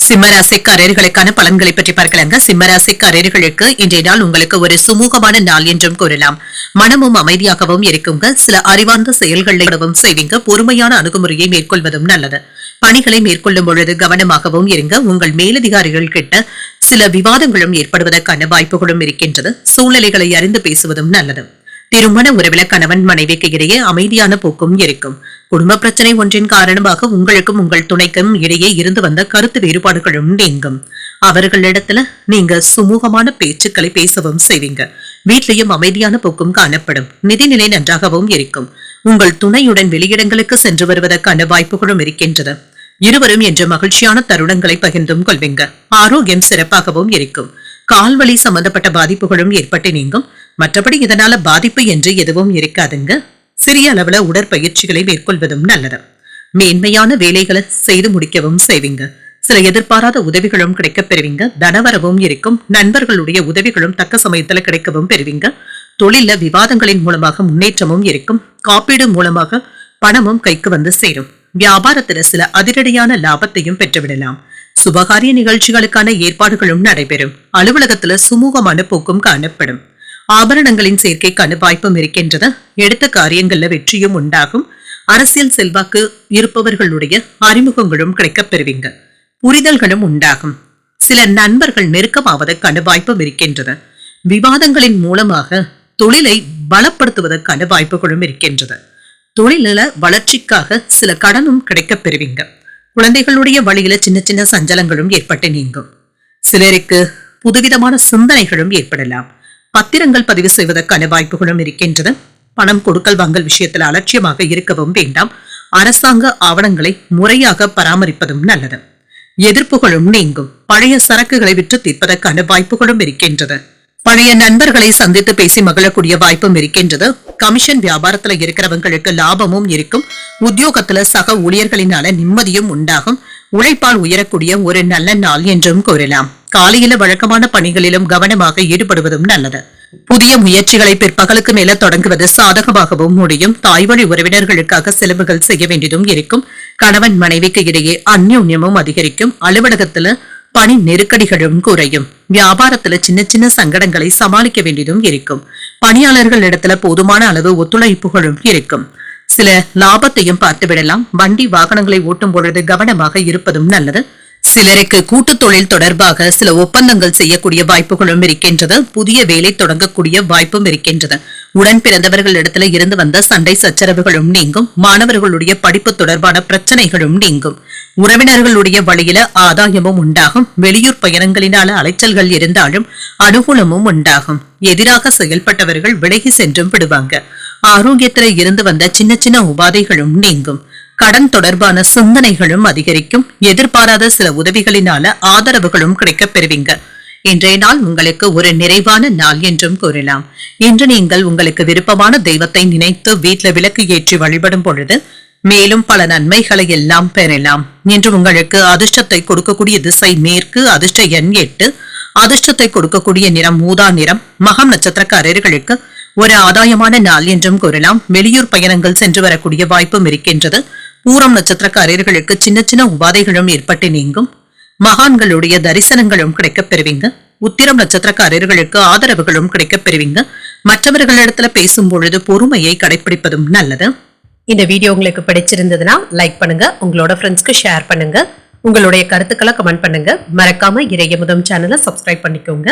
சிம்மராசிக்காரர்களுக்கான பலன்களை பற்றி பார்க்கலாங்க. சிம்மராசிக்காரர்களுக்கு இன்றைய நாள் உங்களுக்கு ஒரு சுமூகமான நாள் என்றும் கூறலாம். மனமும் அமைதியாகவும் இருக்குங்க. சில அறிவார்ந்த செயல்களும் செய்வீங்க. பொறுமையான அணுகுமுறையை மேற்கொள்வதும் நல்லது. பணிகளை மேற்கொள்ளும் பொழுது கவனமாகவும் இருங்க. உங்கள் மேலதிகாரிகள் கிட்ட சில விவாதங்களும் ஏற்படுவதற்கான வாய்ப்புகளும் இருக்கின்றது. சூழ்நிலைகளை அறிந்து பேசுவதும் நல்லது. திருமண உறவில கணவன் மனைவிக்கு இடையே அமைதியான போக்கும் இருக்கும். குடும்ப பிரச்சனை ஒன்றின் காரணமாக உங்களுக்கும் உங்கள் துணைக்கும் இடையே இருந்து வந்த கருத்து வேறுபாடுகளும் நீங்கும். அவர்களிடத்துல நீங்க சுமூகமான பேச்சுக்களை பேசவும் செய்வீங்க. வீட்லயும் அமைதியான போக்கும் காணப்படும். நிதிநிலை நன்றாகவும் இருக்கும். உங்கள் துணையுடன் வெளியிடங்களுக்கு சென்று வருவதற்கான வாய்ப்புகளும் இருக்கின்றது. இருவரும் என்ற மகிழ்ச்சியான தருணங்களை பகிர்ந்தும் கொள்வீங்க. ஆரோக்கியம் சிறப்பாகவும் இருக்கும். கால்வலி சம்பந்தப்பட்ட பாதிப்புகளும் ஏற்பட்டு நீங்கும். மற்றபடி இதனால பாதிப்பு என்று எதுவும் இருக்காதுங்க. சிறிய அளவுல உடற்பயிற்சிகளை மேற்கொள்வதும் நல்லது. மேன்மையான வேலைகளை செய்து முடிக்கவும் செய்வீங்க. சில எதிர்பாராத உதவிகளும் கிடைக்கப் பெறுவீங்க. தனவரவும் இருக்கும். நண்பர்களுடைய உதவிகளும் தக்க சமயத்துல கிடைக்கவும் பெறுவீங்க. தொழில விவாதங்களின் மூலமாக முன்னேற்றமும் இருக்கும். காப்பீடு மூலமாக பணமும் கைக்கு வந்து சேரும். வியாபாரத்துல சில அதிரடியான லாபத்தையும் பெற்றுவிடலாம். சுபகாரிய நிகழ்ச்சிகளுக்கான ஏற்பாடுகளும் நடைபெறும். அலுவலகத்துல சுமூகமான போக்கும் காணப்படும். ஆபரணங்களின் சேர்க்கைக்கான வாய்ப்பும் இருக்கின்றது. எடுத்த காரியங்கள்ல வெற்றியும் உண்டாகும். அரசியல் செல்வாக்கு இருப்பவர்களுடைய அறிமுகங்களும் கிடைக்கப் பெறுவீங்க. புரிதல்களும் உண்டாகும். சில நண்பர்கள் நெருக்கமாவதற்கான வாய்ப்பும் இருக்கின்றது. விவாதங்களின் மூலமாக தொழிலை பலப்படுத்துவதற்கான வாய்ப்புகளும் இருக்கின்றது. தொழில வளர்ச்சிக்காக சில கடனும் கிடைக்கப் பெறுவீங்க. குழந்தைகளுடைய வழியில சின்ன சின்ன சஞ்சலங்களும் ஏற்பட்டு நீங்கும். சிலருக்கு புதுவிதமான சிந்தனைகளும் ஏற்படலாம். பத்திரங்கள் பதிவு செய்வதற்கான வாய்ப்புகளும் இருக்கின்றது. பணம் கொடுக்கல் வாங்கல் விஷயத்தில் அலட்சியமாக இருக்கவும் வேண்டாம். அரசாங்க ஆவணங்களை முறையாக பராமரிப்பதும் நல்லது. எதிர்ப்புகளும் நீங்கும். பழைய சரக்குகளை விற்று தீர்ப்பதற்கான வாய்ப்புகளும் இருக்கின்றது. பழைய நண்பர்களை சந்தித்து பேசி மகிழக்கூடிய வாய்ப்பும் இருக்கின்றது. கமிஷன் வியாபாரத்துல இருக்கிறவங்களுக்கு லாபமும் இருக்கும். உத்தியோகத்துல சக ஊழியர்களினால நிம்மதியும் உண்டாகும். உழைப்பால் உயரக்கூடிய ஒரு நல்ல நாள் என்றும் கூறலாம். காலையில வழக்கமான பணிகளிலும் கவனமாக ஈடுபடுவதும் நல்லது. புதிய முயற்சிகளை பிற்பகலுக்கு மேல தொடங்குவது சாதகமாகவும் முடியும். தாய்வழி உறவினர்களுக்காக செலவுகள் செய்ய வேண்டியதும் இருக்கும். கணவன் மனைவிக்கு இடையே அந்யோன்யமும் அதிகரிக்கும். அலுவலகத்துல பணி நெருக்கடிகளும் குறையும். வியாபாரத்துல சின்ன சின்ன சங்கடங்களை சமாளிக்க வேண்டியதும் இருக்கும். பணியாளர்கள் இடத்துல போதுமான அளவு ஒத்துழைப்புகளும் இருக்கும். சில லாபத்தையும் பார்த்து விடலாம். வண்டி வாகனங்களை ஓட்டும் பொழுது கவனமாக இருப்பதும் நல்லது. சிலருக்கு கூட்டு தொழில் தொடர்பாக சில ஒப்பந்தங்கள் செய்யக்கூடிய வாய்ப்புகளும் இருக்கின்றது. புதிய வேலை தொடங்கக்கூடிய வாய்ப்பும் இருக்கின்றது. உடன் பிறந்தவர்கள் இடத்துல இருந்து வந்த சண்டை சச்சரவுகளும் நீங்கும். மாணவர்களுடைய படிப்பு தொடர்பான பிரச்சனைகளும் நீங்கும். உறவினர்களுடைய வழியில ஆதாயமும் உண்டாகும். வெளியூர் பயணங்களினால அலைச்சல்கள் இருந்தாலும் அனுகூலமும் உண்டாகும். எதிராக செயல்பட்டவர்கள் விலகி சென்றும் விடுவாங்க. ஆரோக்கியத்தில இருந்து வந்த சின்ன சின்ன உபாதைகளும் நீங்கும். கடன் தொடர்பான சிந்தனைகளும் அதிகரிக்கும். எதிர்பாராத சில உதவிகளினால ஆதரவுகளும் கிடைக்கப் பெறுவீங்க. இன்றைய நாள் உங்களுக்கு ஒரு நிறைவான நாள் என்றும் கூறலாம். இன்று நீங்கள் உங்களுக்கு விருப்பமான தெய்வத்தை நினைத்து வீட்டுல விளக்கு ஏற்றி வழிபடும் பொழுது மேலும் பல நன்மைகளை எல்லாம் பெறலாம். இன்று உங்களுக்கு அதிர்ஷ்டத்தை கொடுக்கக்கூடிய திசை மேற்கு. அதிர்ஷ்ட எண் 8. அதிர்ஷ்டத்தை கொடுக்கக்கூடிய நிறம் ஊதா நிறம். மகம் நட்சத்திரக்காரர்களுக்கு ஒரு ஆதாயமான நாள் என்றும் கூறலாம். வெளியூர் பயணங்கள் சென்று வரக்கூடிய வாய்ப்பும் இருக்கின்றது. பூரம் நட்சத்திரக்காரர்களுக்கு சின்ன சின்ன உபாதைகளும் ஏற்பட்டு நீங்கும். மகான்களுடைய தரிசனங்களும் கிடைக்கப் பெறுவீங்க. உத்திரம் நட்சத்திரக்காரர்களுக்கு ஆதரவுகளும் கிடைக்கப் பெறுவீங்க. மற்றவர்களிடத்துல பேசும் பொழுது பொறுமையை கடைபிடிப்பதும் நல்லது. இந்த வீடியோ உங்களுக்கு பிடிச்சிருந்ததுன்னா லைக் பண்ணுங்க. உங்களோட ஃப்ரெண்ட்ஸ்க்கு ஷேர் பண்ணுங்க. உங்களுடைய கருத்துக்களை கமெண்ட் பண்ணுங்க. மறக்காம இறையமுதம் சேனலை சப்ஸ்கிரைப் பண்ணிக்கோங்க.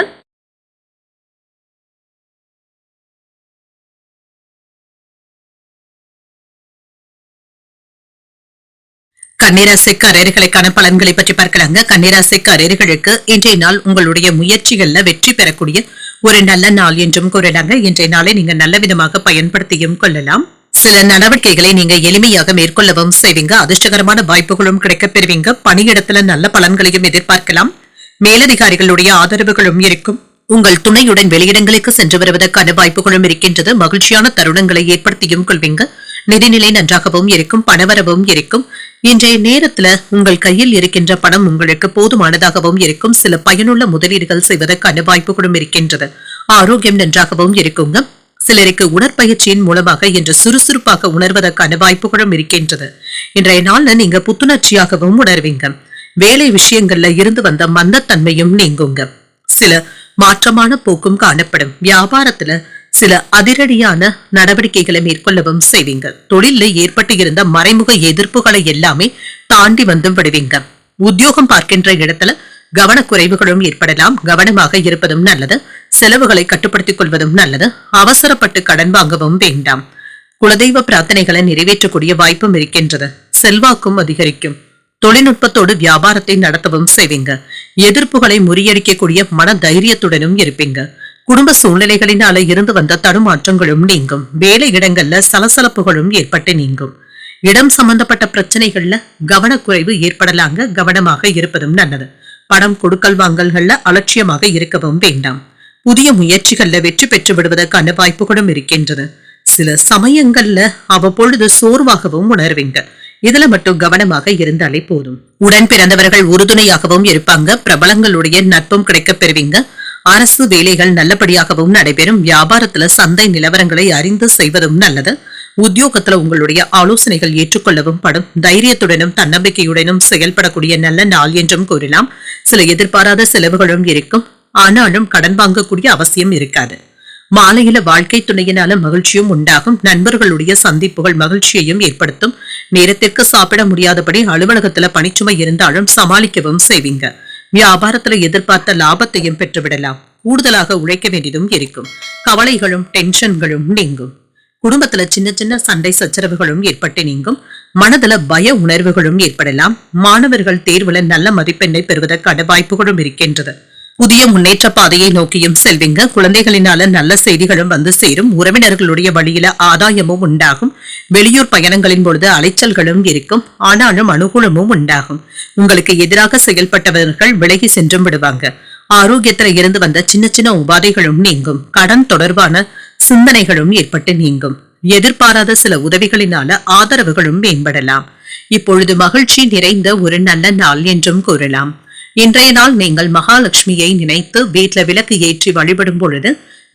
கன்னிராசிக்காரர்களுக்கான பலன்களை பற்றி பார்க்கலாங்க. கன்னிராசிக்காரர்களுக்கு இன்றைய நாள் உங்களுடைய முயற்சிகள்ல வெற்றி பெறக்கூடிய ஒரு நல்ல நாள் என்றும் கூறலாங்க. இன்றைய நாளை நீங்க நல்ல விதமாக பயன்படுத்தியும் கொள்ளலாம். சில நடவடிக்கைகளை நீங்க எளிமையாக மேற்கொள்ளவும் செய்வீங்க. அதிர்ஷ்டகரமான வாய்ப்புகளும் கிடைக்கப் பெறுவீங்க. பணியிடத்துல நல்ல பலன்களையும் எதிர்பார்க்கலாம். மேலதிகாரிகளுடைய ஆதரவுகளும் இருக்கும். உங்கள் துணையுடன் வெளியிடங்களுக்கு சென்று வருவதற்கான வாய்ப்புகளும் இருக்கின்றது. மகிழ்ச்சியான தருணங்களை ஏற்படுத்தியும் கொள்வீங்க. நிதிநிலை நன்றாகவும் இருக்கும். பணவரவும் இருக்கும். இன்றைய நேரத்துல உங்கள் கையில் இருக்கின்ற பணம் உங்களுக்கு போதுமானதாகவும் இருக்கும். சில பயனுள்ள முதலீடுகள் செய்வதற்கான வாய்ப்புகளும் இருக்கின்றது. ஆரோக்கியம் நன்றாகவும் இருக்குங்க. சிலருக்கு உடற்பயிற்சியின் மூலமாக இன்று சுறுசுறுப்பாக உணர்வதற்கான வாய்ப்புகளும் இருக்கின்றது. இன்றைய நாள்ல நீங்க புத்துணர்ச்சியாகவும் உணர்வீங்க. வேலை விஷயங்கள்ல இருந்து வந்த மந்தத்தன்மையும் நீங்குங்க. சில மாற்றமான போக்கும் காணப்படும். வியாபாரத்துல சில அதிரடியான நடவடிக்கைகளை மேற்கொள்ளவும் செய்வீங்க. தொழில ஏற்பட்டு இருந்த மறைமுக எதிர்ப்புகளை எல்லாமே தாண்டி வந்தும் விடுவீங்க. உத்தியோகம் பார்க்கின்ற இடத்துல கவனக்குறைவுகளும் ஏற்படலாம். கவனமாக இருப்பதும் நல்லது. செலவுகளை கட்டுப்படுத்திக் கொள்வதும் நல்லது. அவசரப்பட்டு கடன் வாங்கவும் வேண்டாம். குலதெய்வ பிரார்த்தனைகளை நிறைவேற்றக்கூடிய வாய்ப்பும் இருக்கின்றது. செல்வாக்கும் அதிகரிக்கும். தொழில்நுட்பத்தோடு வியாபாரத்தை நடத்தவும் செய்வீங்க. எதிர்ப்புகளை முறியடிக்கக்கூடிய மன தைரியத்துடனும் இருப்பீங்க. குடும்ப சூழ்நிலைகளினால இருந்து வந்த தடுமாற்றங்களும் நீங்கும். வேலை இடங்கள்ல சலசலப்புகளும் ஏற்பட்டு நீங்கும். இடம் சம்பந்தப்பட்ட பிரச்சனைகள்ல கவனக்குறைவு ஏற்படலாங்க. கவனமாக இருப்பதும் நல்லது. பணம் கொடுக்கல் வாங்கல்கள்ல அலட்சியமாக இருக்கவும் வேண்டாம். புதிய முயற்சிகள்ல வெற்றி பெற்று விடுவதற்கான வாய்ப்புகளும் இருக்கின்றது. சில சமயங்கள்ல அவ்வப்பொழுது சோர்வாகவும் உணர்வீங்க. இதுல மட்டும் கவனமாக இருந்தாலே போதும். உடன் பிறந்தவர்கள் உறுதுணையாகவும் இருப்பாங்க. பிரபலங்களுடைய நட்பும் கிடைக்கப் பெறுவீங்க. அரசு வேலைகள் நல்லபடியாகவும் நடைபெறும். வியாபாரத்துல சந்தை நிலவரங்களை அறிந்து செய்வதும் நல்லது. உத்தியோகத்துல உங்களுடைய ஆலோசனைகள் ஏற்றுக்கொள்ளவும் படும். தைரியத்துடனும் தன்னம்பிக்கையுடனும் செயல்படக்கூடிய நல்ல நாள் என்றும் கூறலாம். சில எதிர்பாராத செலவுகளும் இருக்கும். ஆனாலும் கடன் வாங்கக்கூடிய அவசியம் இருக்காது. மாலையில வாழ்க்கை துணையினால மகிழ்ச்சியும் உண்டாகும். நண்பர்களுடைய சந்திப்புகள் மகிழ்ச்சியையும் ஏற்படுத்தும். நேரத்திற்கு சாப்பிட முடியாதபடி அலுவலகத்துல பணிச்சுமை இருந்தாலும் சமாளிக்கவும் செய்வீங்க. வியாபாரத்துல எதிர்பார்த்த லாபத்தையும் பெற்றுவிடலாம். கூடுதலாக உழைக்க வேண்டியதும் இருக்கும். கவலைகளும் டென்ஷன்களும் நீங்கும். குடும்பத்துல சின்ன சின்ன சண்டை சச்சரவுகளும் ஏற்பட்டு நீங்கும். மனதுல பய உணர்வுகளும் ஏற்படலாம். மாணவர்கள் தேர்வுல நல்ல மதிப்பெண்ணை பெறுவதற்கான வாய்ப்புகளும் இருக்கின்றது. புதிய முன்னேற்ற பாதையை நோக்கியும் செல்வீங்க. குழந்தைகளினால நல்ல செய்திகளும் வந்து சேரும். உறவினர்களுடைய வழியில ஆதாயமும் உண்டாகும். வெளியூர் பயணங்களின் பொழுது அலைச்சல்களும் இருக்கும். ஆனாலும் அனுகூலமும் உண்டாகும். உங்களுக்கு எதிராக செயல்பட்டவர்கள் விலகி சென்றும் விடுவாங்க. ஆரோக்கியத்துல இருந்து வந்த சின்ன சின்ன உபாதைகளும் நீங்கும். கடன் தொடர்பான சிந்தனைகளும் ஏற்பட்டு நீங்கும். எதிர்பாராத சில உதவிகளினால ஆதரவுகளும் மேம்படலாம். இப்பொழுது மகிழ்ச்சி நிறைந்த ஒரு நல்ல நாள் என்றும் கூறலாம். இன்றைய நாள் நீங்கள் மகாலட்சுமியை நினைத்து வீட்ல விளக்கு ஏற்றி வழிபடும் பொழுது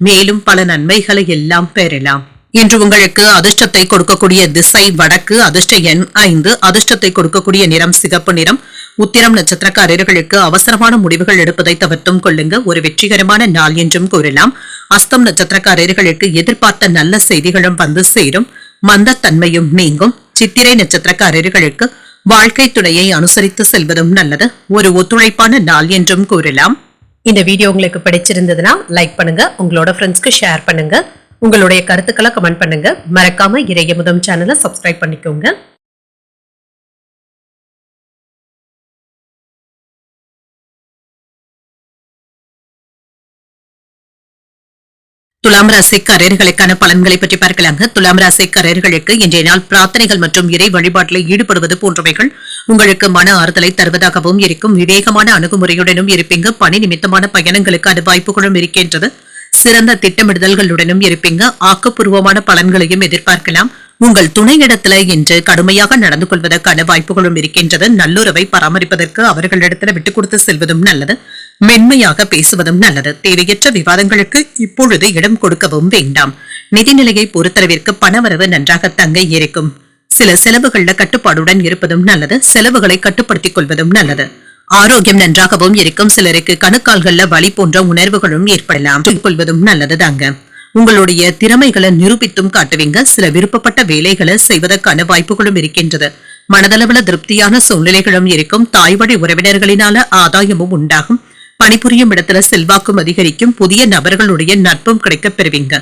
மேலும் பல நன்மைகளை எல்லாம் பெறலாம். இன்று உங்களுக்கு அதிர்ஷ்டத்தை கொடுக்கக்கூடிய திசை வடக்கு, அதிர்ஷ்ட எண் 5, அதிர்ஷ்டத்தை கொடுக்கக்கூடிய நிறம் சிகப்பு நிறம். உத்திரம் நட்சத்திரக்காரர்களுக்கு அவசரமான முடிவுகள் எடுப்பதை தவிர்த்தும் கொள்ளுங்க. ஒரு வெற்றிகரமான நாள் என்றும் கூறலாம். அஸ்தம் நட்சத்திரக்காரர்களுக்கு எதிர்பார்த்த நல்ல செய்திகளும் வந்து சேரும். மந்தத்தன்மையும் நீங்கும். சித்திரை நட்சத்திரக்காரர்களுக்கு வாழ்க்கை துணையை அனுசரித்து செல்வதும் நல்லது. ஒரு ஒத்துழைப்பான நாள் என்றும் கூறலாம். இந்த வீடியோ உங்களுக்கு பிடிச்சிருந்ததுன்னா லைக் பண்ணுங்க, உங்களோட ஃப்ரெண்ட்ஸ்க்கு ஷேர் பண்ணுங்க, உங்களுடைய கருத்துக்களை கமெண்ட் பண்ணுங்க. மறக்காம இறையமுதம் சேனலை சப்ஸ்கிரைப் பண்ணிக்கோங்க. துலாம் ராசிக்காரர்களுக்கான பலன்களை பற்றி பார்க்கலாங்க. துலாம் ராசிக்காரர்களுக்கு இன்றைய நாள் பிரார்த்தனைகள் மற்றும் இறை வழிபாட்டில் ஈடுபடுவது போன்றவைகள் உங்களுக்கு மன ஆறுதலை தருவதாகவும் இருக்கும். விவேகமான அணுகுமுறையுடனும் இருப்பீங்க. பணி நிமித்தமான பயணங்களுக்கான வாய்ப்புகளும் இருக்கின்றது. சிறந்த திட்டமிடுதல்களுடனும் இருப்பீங்க. ஆக்கப்பூர்வமான பலன்களையும் எதிர்பார்க்கலாம். உங்கள் துணையிடத்துல இன்று கடுமையாக நடந்து கொள்வதற்கான வாய்ப்புகளும் இருக்கின்றது. நல்லுறவை பராமரிப்பதற்கு அவர்களிடத்துல விட்டுக் கொடுத்து செல்வதும் நல்லது. மென்மையாக பேசுவதும் நல்லது. தேவையற்ற விவாதங்களுக்கு இப்பொழுது இடம் கொடுக்கவும் வேண்டாம். நிதிநிலையை பொறுத்தளவிற்கு பணவரவு நன்றாக தங்க இருக்கும். சில செலவுகள்ல கட்டுப்பாடுடன் இருப்பதும் நல்லது. செலவுகளை கட்டுப்படுத்திக் கொள்வதும் நல்லது. ஆரோக்கியம் நன்றாகவும் இருக்கும். சிலருக்கு கணுக்கால்கள்ல வலி போன்ற உணர்வுகளும் ஏற்படலாம். கொள்வதும் நல்லது தாங்க. உங்களுடைய திறமைகளை நிரூபித்தும் காட்டுவீங்க. சில விருப்பப்பட்ட வேலைகளை செய்வதற்கான வாய்ப்புகளும் இருக்கின்றது. மனதளவுல திருப்தியான சூழ்நிலைகளும் இருக்கும். தாய் வழி உறவினர்களினால ஆதாயமும் உண்டாகும். பணிபுரியும் இடத்துல செல்வாக்கும் அதிகரிக்கும். புதிய நபர்களுடைய நட்பும் கிடைக்கப் பெறுவீங்க.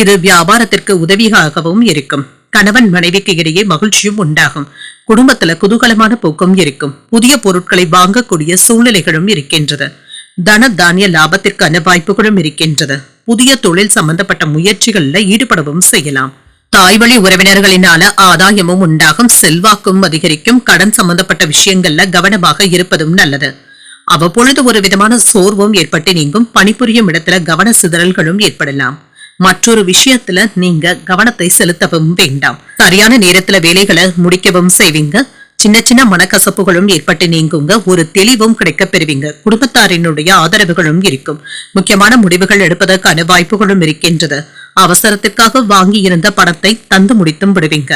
இது வியாபாரத்திற்கு உதவியாகவும் இருக்கும். கணவன் மனைவிக்கு இடையே மகிழ்ச்சியும் உண்டாகும். குடும்பத்துல குதூகலமான போக்கும் இருக்கும். புதிய பொருட்களை வாங்கக்கூடிய சூழ்நிலைகளும் இருக்கின்றது. தன தானிய லாபத்திற்கான வாய்ப்புகளும் இருக்கின்றது. புதிய தொழில் சம்பந்தப்பட்ட முயற்சிகள்ல ஈடுபடவும் செய்யலாம். தாய் வழி உறவினர்களினால ஆதாயமும் உண்டாகும். செல்வாக்கும் அதிகரிக்கும். கடன் சம்பந்தப்பட்ட விஷயங்கள்ல கவனமாக இருப்பதும் நல்லது. அவ்வப்பொழுது ஒரு விதமான சோர்வும் ஏற்பட்டு நீங்கும். பணிபுரியும் இடத்துல கவன சிதறல்களும் ஏற்படலாம். மற்றொரு விஷயத்துல நீங்க கவனத்தை செலுத்தவும் வேண்டாம். சரியான நேரத்துல வேலைகளை முடிக்கவும் செய்வீங்க. சின்ன சின்ன மனக்கசப்புகளும் ஏற்பட்டு நீங்குங்க. ஒரு தெளிவும் கிடைக்க பெறுவீங்க. குடும்பத்தாரினுடைய ஆதரவுகளும் இருக்கும். முக்கியமான முடிவுகள் எடுப்பதற்கான வாய்ப்புகளும் இருக்கின்றது. அவசரத்திற்காக வாங்கி இருந்த பணத்தை தந்து முடித்தும் விடுவீங்க.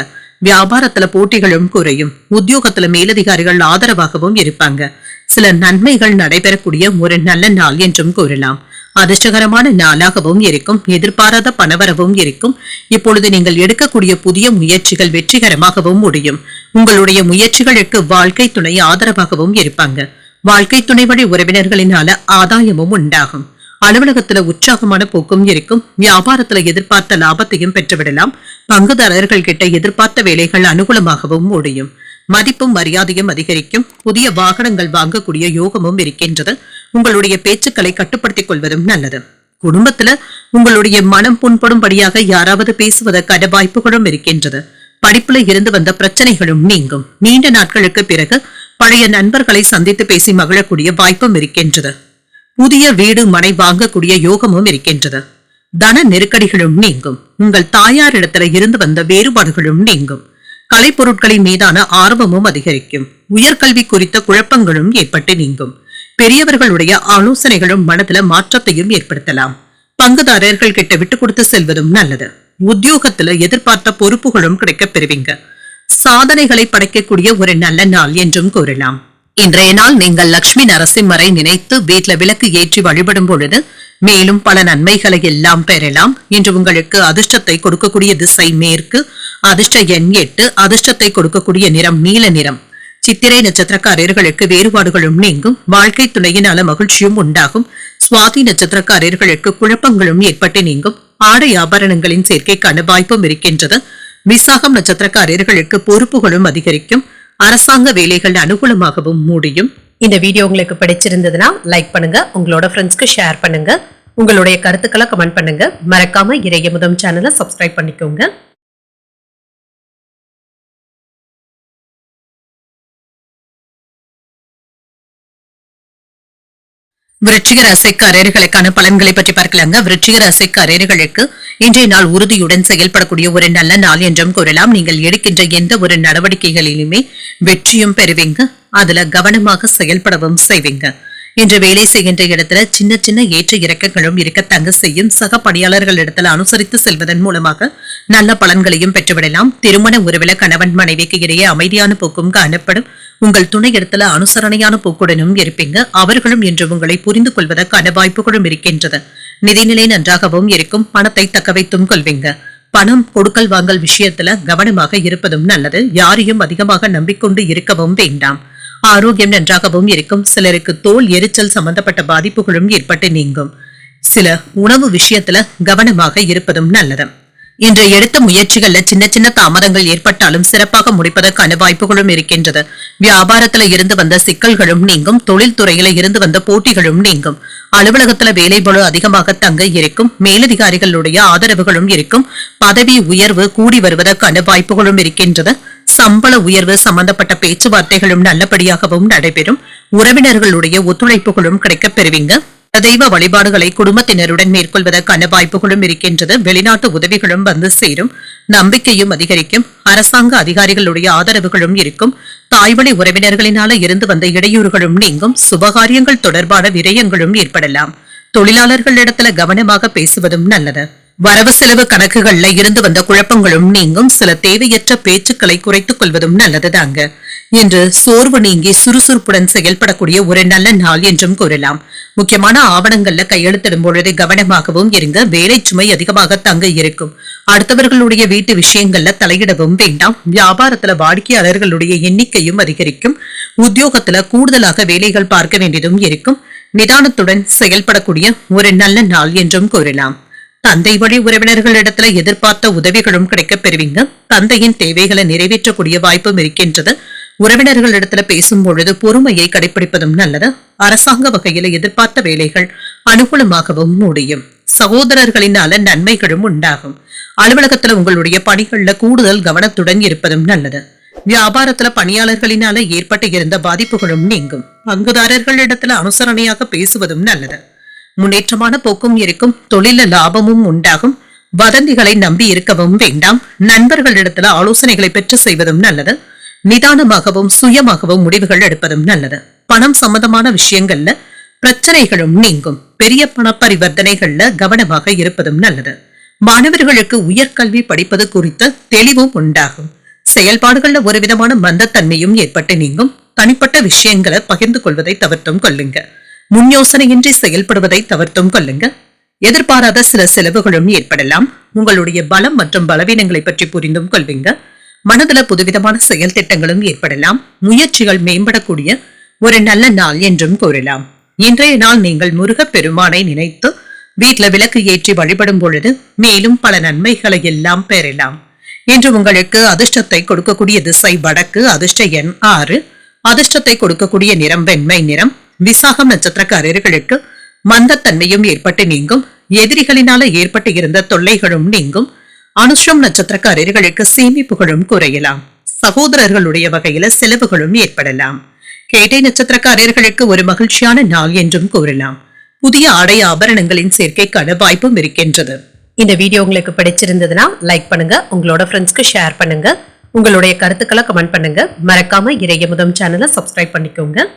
வியாபாரத்துல போட்டிகளும் குறையும். உத்தியோகத்துல மேலதிகாரிகள் ஆதரவாகவும் இருப்பாங்க. சில நன்மைகள் நடைபெறக்கூடிய ஒரு நல்ல நாள் என்றும் கூறலாம். அதிர்ஷ்டகரமான நாளாகவும் இருக்கும். எதிர்பாராத பணவரவும் இருக்கும். இப்பொழுது நீங்கள் எடுக்கக்கூடிய புதிய முயற்சிகள் வெற்றிகரமாகவும் முடியும். உங்களுடைய முயற்சிகளுக்கு வாழ்க்கை துணை ஆதரவாகவும் இருப்பாங்க. வாழ்க்கை துணை வழி உறவினர்களினால ஆதாயமும் உண்டாகும். அலுவலகத்துல உற்சாகமான போக்கும் இருக்கும். வியாபாரத்துல எதிர்பார்த்த லாபத்தையும் பெற்றுவிடலாம். பங்குதாரர்கள் கிட்ட எதிர்பார்த்த வேலைகள் அனுகூலமாகவும் முடியும். மதிப்பும் மரியாதையும் அதிகரிக்கும். புதிய வாகனங்கள் வாங்கக்கூடிய யோகமும் இருக்கின்றது. உங்களுடைய பேச்சுக்களை கட்டுப்படுத்திக் கொள்வதும் நல்லது. குடும்பத்துல உங்களுடைய மனம் புண்படும்படியாக யாராவது பேசுவதற்கான வாய்ப்புகளும் இருக்கின்றது. படிப்புல இருந்து வந்த பிரச்சனைகளும் நீங்கும். நீண்ட நாட்களுக்கு பிறகு பழைய நண்பர்களை சந்தித்து பேசி மகிழக்கூடிய வாய்ப்பும் இருக்கின்றது. புதிய வீடு மனை வாங்கக்கூடிய யோகமும் இருக்கின்றது. தன நெருக்கடிகளும் நீங்கும். உங்கள் தாயாரிடத்துல இருந்து வந்த வேறுபாடுகளும் நீங்கும். கலைப்பொருட்களின் மீதான ஆர்வமும் அதிகரிக்கும். உயர்கல்வி குறித்த குழப்பங்களும் ஏற்பட்டு நீங்கும். பெரியவர்களுடைய ஆலோசனைகளும் மனதில மாற்றத்தையும் ஏற்படுத்தலாம். பங்குதாரர்கள் கிட்ட விட்டு கொடுத்து செல்வதும் நல்லது. உத்தியோகத்துல எதிர்பார்த்த பொறுப்புகளும் கிடைக்கப் பெறுவீங்க. சாதனைகளை படைக்கக்கூடிய ஒரு நல்ல நாள் என்றும் கூறலாம். இன்றைய நாள் நீங்கள் லட்சுமி நரசிம்மரை நினைத்து வீட்ல விளக்கு ஏற்றி வழிபடும் பொழுது மேலும் பல நன்மைகளை எல்லாம் பெறலாம். இன்று உங்களுக்கு அதிர்ஷ்டத்தை கொடுக்கக்கூடிய திசை மேற்கு, அதிர்ஷ்ட எண் 8, அதிர்ஷ்டத்தை கொடுக்கக்கூடிய நிறம் நீல நிறம். சித்திரை நட்சத்திரக்காரர்களுக்கு வேறுபாடுகளும் நீங்கும். வாழ்க்கை துணையினால மகிழ்ச்சியும் உண்டாகும். சுவாதி நட்சத்திரக்காரர்களுக்கு குழப்பங்களும் ஏற்பட்டு நீங்கும். ஆடை ஆபரணங்களின் சேர்க்கைக்கான வாய்ப்பும் இருக்கின்றது. விசாகம் நட்சத்திரக்காரர்களுக்கு பொறுப்புகளும் அதிகரிக்கும். அரசாங்க வேலைகள் அனுகூலமாகவும் முடியும். இந்த வீடியோ உங்களுக்கு பிடிச்சிருந்ததுன்னா லைக் பண்ணுங்க, உங்களோட ஃப்ரெண்ட்ஸ்க்கு ஷேர் பண்ணுங்க, உங்களுடைய கருத்துக்களை கமெண்ட் பண்ணுங்க. மறக்காம இறையமுதம் சேனலை சப்ஸ்கிரைப் பண்ணிக்கோங்க. விருச்சிக ராசிக்காரர்களுக்கான பலன்களை பற்றி பார்க்கலாங்க. விருச்சிக ராசிக்காரர்களுக்கு இன்றைய நாள் உறுதியுடன் செயல்படக்கூடிய ஒரு நல்ல நாள் என்றும் கூறலாம். நீங்கள் எடுக்கின்ற எந்த ஒரு நடவடிக்கைகளிலுமே வெற்றியும் பெறுவீங்க. அதுல கவனமாக செயல்படவும் செய்வீங்க. இன்று வேலை செய்கின்ற இடத்துல சின்ன சின்ன ஏற்ற இறக்கங்களும் இருக்கத்தங்க செய்யும். சக பணியாளர்கள் இடத்துல அனுசரித்து செல்வதன் மூலமாக நல்ல பலன்களையும் பெற்றுவிடலாம். திருமண உறவில கணவன் மனைவிக்கு இடையே அமைதியான போக்கும் காணப்படும். உங்கள் துணை இடத்துல அனுசரணையான போக்குடனும் இருப்பீங்க. அவர்களும் இன்று உங்களை புரிந்து கொள்வதற்கான வாய்ப்புகளும் இருக்கின்றது. நிதிநிலை நன்றாகவும் இருக்கும். பணத்தை தக்க வைத்தும் கொள்வீங்க. பணம் கொடுக்கல் வாங்கல் விஷயத்துல கவனமாக இருப்பதும் நல்லது. யாரையும் அதிகமாக நம்பிக்கொண்டு இருக்கவும் வேண்டாம். ஆரோக்கியம் நன்றாகவும் இருக்கும். சிலருக்கு தோல் எரிச்சல் சம்பந்தப்பட்ட பாதிப்புகளும் ஏற்பட்டு நீங்கும். சில உணவு விஷயத்துல கவனமாக இருப்பதும் நல்லது. இன்று எடுத்த முயற்சிகள்ல சின்ன சின்ன தாமதங்கள் ஏற்பட்டாலும் சிறப்பாக முடிப்பதற்கான வாய்ப்புகளும் இருக்கின்றது. வியாபாரத்துல இருந்து வந்த சிக்கல்களும் நீங்கும். தொழில்துறையில இருந்து வந்த போட்டிகளும் நீங்கும். அலுவலகத்துல வேலை பளு அதிகமாக தங்க இருக்கும். மேலதிகாரிகளுடைய ஆதரவுகளும் இருக்கும். பதவி உயர்வு கூடி வருவதற்கான வாய்ப்புகளும் இருக்கின்றது. சம்பள உயர்வு சம்பந்தப்பட்ட பேச்சுவார்த்தைகளும் நல்லபடியாகவும் நடைபெறும். உறவினர்களுடைய ஒத்துழைப்புகளும் கிடைக்கப் பெறுவீங்க. தெய்வ வழிபாடுகளை குடும்பத்தினருடன் மேற்கொள்வதற்கான வாய்ப்புகளும் இருக்கின்றது. வெளிநாட்டு உதவிகளும் வந்து சேரும். நம்பிக்கையும் அதிகரிக்கும். அரசாங்க அதிகாரிகளுடைய ஆதரவுகளும் இருக்கும். தாய்வழி உறவினர்களினால இருந்து வந்த இடையூறுகளும் நீங்கும். சுபகாரியங்கள் தொடர்பான விரயங்களும் ஏற்படலாம். தொழிலாளர்களிடத்துல கவனமாக பேசுவதும் நல்லது. வரவு செலவு கணக்குகள்ல இருந்து வந்த குழப்பங்களும் நீங்கும். சில தேவையற்ற பேச்சுக்களை குறைத்துக் கொள்வதும் நல்லதுதாங்க. இன்று சோர்வு நீங்கி சுறுசுறுப்புடன் செயல்படக்கூடிய ஒரு நல்ல நாள் என்றும் கூறலாம். முக்கியமான ஆவணங்கள்ல கையெழுத்திடும் பொழுது கவனமாகவும் இருங்க. வேலை சுமை அதிகமாக தங்க இருக்கும். அடுத்தவர்களுடைய வீட்டு விஷயங்கள்ல தலையிடவும் வேண்டாம். வியாபாரத்துல வாடிக்கையாளர்களுடைய எண்ணிக்கையும் அதிகரிக்கும். உத்தியோகத்துல கூடுதலாக வேலைகள் பார்க்க வேண்டியதும் இருக்கும். நிதானத்துடன் செயல்படக்கூடிய ஒரு நல்ல நாள் என்றும் கூறலாம். தந்தை வழி உறவினர்களிடத்துல எதிர்பார்த்த உதவிகளும் கிடைக்கப் பெறுவீங்க. தந்தையின் தேவைகளை நிறைவேற்றக்கூடிய வாய்ப்பும் இருக்கின்றது. உறவினர்களிடத்துல பேசும் பொழுது பொறுமையை கடைபிடிப்பதும் நல்லது. அரசாங்க வகையில எதிர்பார்த்த வேலைகள் அனுகூலமாகவும் முடியும். சகோதரர்களினால நன்மைகளும் உண்டாகும். அலுவலகத்துல உங்களுடைய பணிகள்ல கூடுதல் கவனத்துடன் இருப்பதும் நல்லது. வியாபாரத்துல பணியாளர்களினால ஏற்பட்டு இருந்த பாதிப்புகளும் நீங்கும். பங்குதாரர்களிடத்துல அனுசரணையாக பேசுவதும் நல்லது. முன்னேற்றமான போக்கும் இருக்கும். தொழில லாபமும் உண்டாகும். வதந்திகளை நம்பி இருக்கவும் வேண்டாம். நண்பர்களிடத்துல ஆலோசனைகளை பெற்று செய்வதும் நல்லது. நிதானமாகவும் சுயமாகவும் முடிவுகள் எடுப்பதும் நல்லது. பணம் சம்பந்தமான விஷயங்கள்ல பிரச்சனைகளும் நீங்கும். பெரிய பண பரிவர்த்தனைகள்ல கவனமாக இருப்பதும் நல்லது. மாணவர்களுக்கு உயர்கல்வி படிப்பது குறித்த தெளிவும் உண்டாகும். செயல்பாடுகள்ல ஒரு விதமான மந்தத்தன்மையும் ஏற்பட்டு நீங்கும். தனிப்பட்ட விஷயங்களை பகிர்ந்து கொள்வதை தவிர்த்தும் கொள்ளுங்க. முன் யோசனையின்றி செயல்படுவதை தவிர்த்தும் கொள்ளுங்க. எதிர்பாராத சில செலவுகளும் ஏற்படலாம். உங்களுடைய பலம் மற்றும் பலவீனங்களை பற்றி புரிந்தும் கொள்வீங்க. மனதுல புதுவிதமான செயல் திட்டங்களும் ஏற்படலாம். முயற்சிகள் மேம்படக்கூடிய ஒரு நல்ல நாள் என்றும் கூறலாம். இன்றைய நாள் நீங்கள் முருகப் பெருமானை நினைத்து வீட்டுல விளக்கு ஏற்றி வழிபடும் பொழுது மேலும் பல நன்மைகளை எல்லாம் பெறலாம். இன்று உங்களுக்கு அதிர்ஷ்டத்தை கொடுக்கக்கூடிய திசை வடக்கு. அதிர்ஷ்ட எண் 6. அதிர்ஷ்டத்தை கொடுக்கக்கூடிய நிறம் வெண்மை நிறம். விசாகம் நட்சத்திரக்காரர்களுக்கு மந்தத்தன்மையும் ஏற்பட்டு நீங்கும். எதிரிகளினால ஏற்பட்டு இருந்த தொல்லைகளும் நீங்கும். அனுஷம் நட்சத்திரக்காரர்களுக்கு சேமிப்புகளும் குறையலாம். சகோதரர்களுடைய வகையில செலவுகளும் ஏற்படலாம். கேட்டை நட்சத்திரக்காரர்களுக்கு ஒரு மகிழ்ச்சியான நாள் என்றும் கூறலாம். புதிய ஆடை ஆபரணங்களின் சேர்க்கைக்கான வாய்ப்பும் இருக்கின்றது. இந்த வீடியோ உங்களுக்கு பிடிச்சிருந்ததுன்னா லைக் பண்ணுங்க. உங்களோட ஃப்ரெண்ட்ஸ்க்கு ஷேர் பண்ணுங்க. உங்களுடைய கருத்துக்களை கமெண்ட் பண்ணுங்க. மறக்காம இறையமுதம் சேனலை சப்ஸ்கிரைப் பண்ணிக்கோங்க.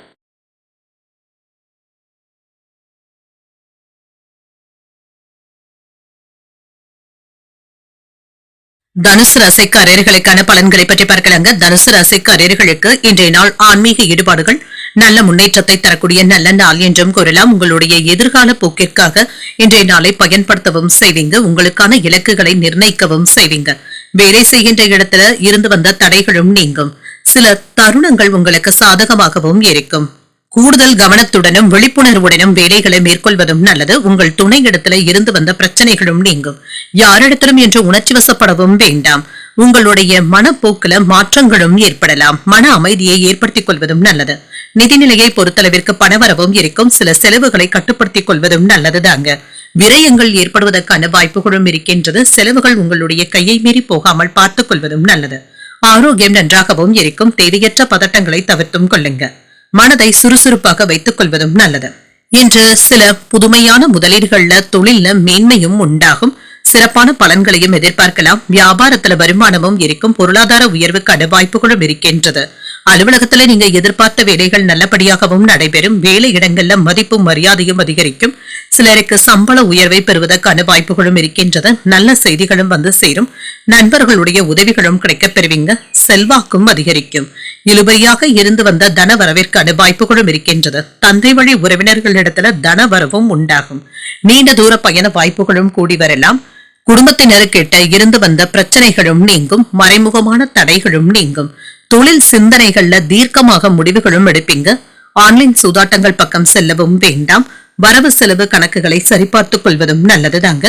தனுசு ராசிக்காரர்களுக்கான பலன்களை பற்றி பார்க்கலாங்க. தனுசு ராசிக்காரர்களுக்கு இன்றைய நாள் ஆன்மீக ஈடுபாடுகள் நல்ல முன்னேற்றத்தை தரக்கூடிய நல்ல நாள் என்றும் கூறலாம். உங்களுடைய எதிர்கால போக்கிற்காக இன்றைய நாளை பயன்படுத்தவும் செய்வீங்க. உங்களுக்கான இலக்குகளை நிர்ணயிக்கவும் செய்வீங்க. வேலை செய்கின்ற இடத்துல இருந்து வந்த தடைகளும் நீங்கும். சில தருணங்கள் உங்களுக்கு சாதகமாகவும் இருக்கும். கூடுதல் கவனத்துடனும் விழிப்புணர்வுடனும் வேலைகளை மேற்கொள்வதும் நல்லது. உங்கள் துணை இடத்துல இருந்து வந்த பிரச்சனைகளும் நீங்கும். யாரிடத்திலும் என்று உணர்ச்சி வசப்படவும் வேண்டாம். உங்களுடைய மனப்போக்குல மாற்றங்களும் ஏற்படலாம். மன அமைதியை ஏற்படுத்திக் கொள்வதும் நல்லது. நிதிநிலையை பொறுத்தளவிற்கு பணவரவும் இருக்கும். சில செலவுகளை கட்டுப்படுத்திக் கொள்வதும் நல்லதுதாங்க. விரயங்கள் ஏற்படுவதற்கான வாய்ப்புகளும் இருக்கின்றது. செலவுகள் உங்களுடைய கையை மீறி போகாமல் பார்த்துக் கொள்வதும் நல்லது. ஆரோக்கியம் நன்றாகவும் இருக்கும். தேவையற்ற பதட்டங்களை தவிர்த்தும் கொள்ளுங்க. மனதை சுறுசுறுப்பாக வைத்துக் கொள்வதும் நல்லது. இன்று சில புதுமையான முதலீடுகள்ல தொழில்ல மேன்மையும் உண்டாகும். சிறப்பான பலன்களையும் எதிர்பார்க்கலாம். வியாபாரத்துல வருமானமும் இருக்கும். பொருளாதார உயர்வுக்கான வாய்ப்புகளும் இருக்கின்றது. அலுவலகத்துல நீங்க எதிர்பார்த்த வேலைகள் நல்லபடியாகவும் நடைபெறும். வேலை இடங்கள்ல மதிப்பும் மரியாதையும் அதிகரிக்கும். சிலருக்கு சம்பள உயர்வை பெறுவதற்கான வாய்ப்புகளும் இருக்கின்றது. நல்ல செய்திகளும் வந்து சேரும். நண்பர்களுடைய உதவிகளும் கிடைக்கப் பெறுவீங்க. செல்வாக்கும் அதிகரிக்கும். இழுபறியாக இருந்து வந்த தன வரவிற்கான வாய்ப்புகளும் இருக்கின்றது. தந்தை வழி உறவினர்களிடத்துல தன வரவும் உண்டாகும். நீண்ட தூர பயண வாய்ப்புகளும் கூடி வரலாம். குடும்பத்தினருக்கிட்ட இருந்து வந்த பிரச்சனைகளும் நீங்கும். மறைமுகமான தடைகளும் நீங்கும். தொழில் சிந்தனைகள்ல தீர்க்கமாக முடிவுகளும் எடுப்பீங்க. ஆன்லைன் சூதாட்டங்கள் பக்கம் செல்லவும் வேண்டாம். வரவு செலவு கணக்குகளை சரிபார்த்துக் கொள்வதும் நல்லதுதாங்க.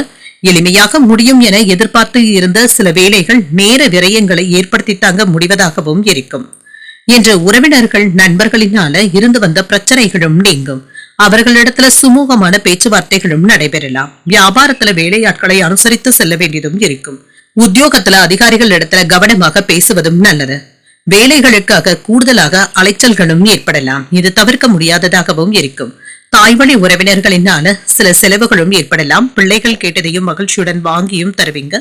எளிமையாக முடியும் என எதிர்பார்த்து இருந்த சில வேலைகள் நேர விரயங்களை ஏற்படுத்தித்தாங்க முடிவதாகவும் இருக்கும். என்று உறவினர்கள் நண்பர்களினால இருந்து வந்த பிரச்சனைகளும் நீங்கும். அவர்களிடத்துல சுமூகமான பேச்சுவார்த்தைகளும் நடைபெறலாம். வியாபாரத்துல வேலையாட்களை அனுசரித்து செல்ல வேண்டியதும் இருக்கும். உத்தியோகத்துல அதிகாரிகள் இடத்துல கவனமாக பேசுவதும் நல்லது. வேலைகளுக்காக கூடுதலாக அலைச்சல்களும் ஏற்படலாம். இது தவிர்க்க முடியாததாகவும் இருக்கும். தாய்வழி உறவினர்களினால சில செலவுகளும் ஏற்படலாம். பிள்ளைகள் கேட்டதையும் மகிழ்ச்சியுடன் வாங்கியும் தருவீங்க.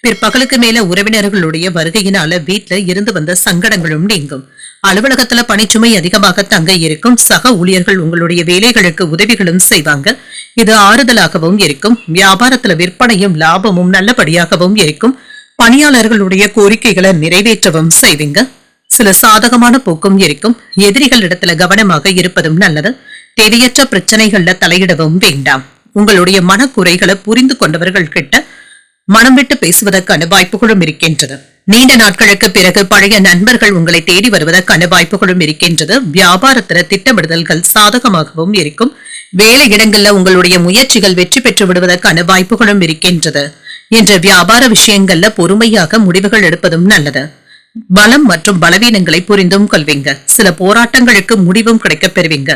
பிற்பகலுக்கு மேல உறவினர்களுடைய வருகையினால வீட்டுல இருந்து வந்த சங்கடங்களும் நீங்கும். அலுவலகத்துல பணிச்சுமை அதிகமாக தங்க இருக்கும். சக ஊழியர்கள் உங்களுடைய வேலைகளுக்கு உதவிகளும் செய்வாங்க. இது ஆறுதலாகவும் இருக்கும். வியாபாரத்துல விற்பனையும் லாபமும் நல்லபடியாகவும் இருக்கும். பணியாளர்களுடைய கோரிக்கைகளை நிறைவேற்றவும் செய்வீங்க. சில சாதகமான போக்கும் இருக்கும். எதிரிகள் இடத்துல கவனமாக இருப்பதும் நல்லது. தேவையற்ற பிரச்சனைகள்ல தலையிடவும் வேண்டாம். உங்களுடைய மனக்குறைகளை புரிந்து கொண்டவர்கள் கிட்ட மனம் விட்டு பேசுவதற்கான வாய்ப்புகளும் இருக்கின்றது. நீண்ட நாட்களுக்கு பிறகு பழைய நண்பர்கள் உங்களை தேடி வருவதற்கான வாய்ப்புகளும் இருக்கின்றது. வியாபாரத்துல திட்டமிடுதல்கள் சாதகமாகவும் இருக்கும். வேலை இடங்கள்ல உங்களுடைய முயற்சிகள் வெற்றி பெற்று விடுவதற்கான வாய்ப்புகளும் இருக்கின்றது. என்ற வியாபார விஷயங்கள்ல பொறுமையாக முடிவுகள் எடுப்பதும் நல்லது. பலம் மற்றும் பலவீனங்களை புரிந்தும் கொள்வீங்க. சில போராட்டங்களுக்கு முடிவும் கிடைக்கப் பெறுவீங்க.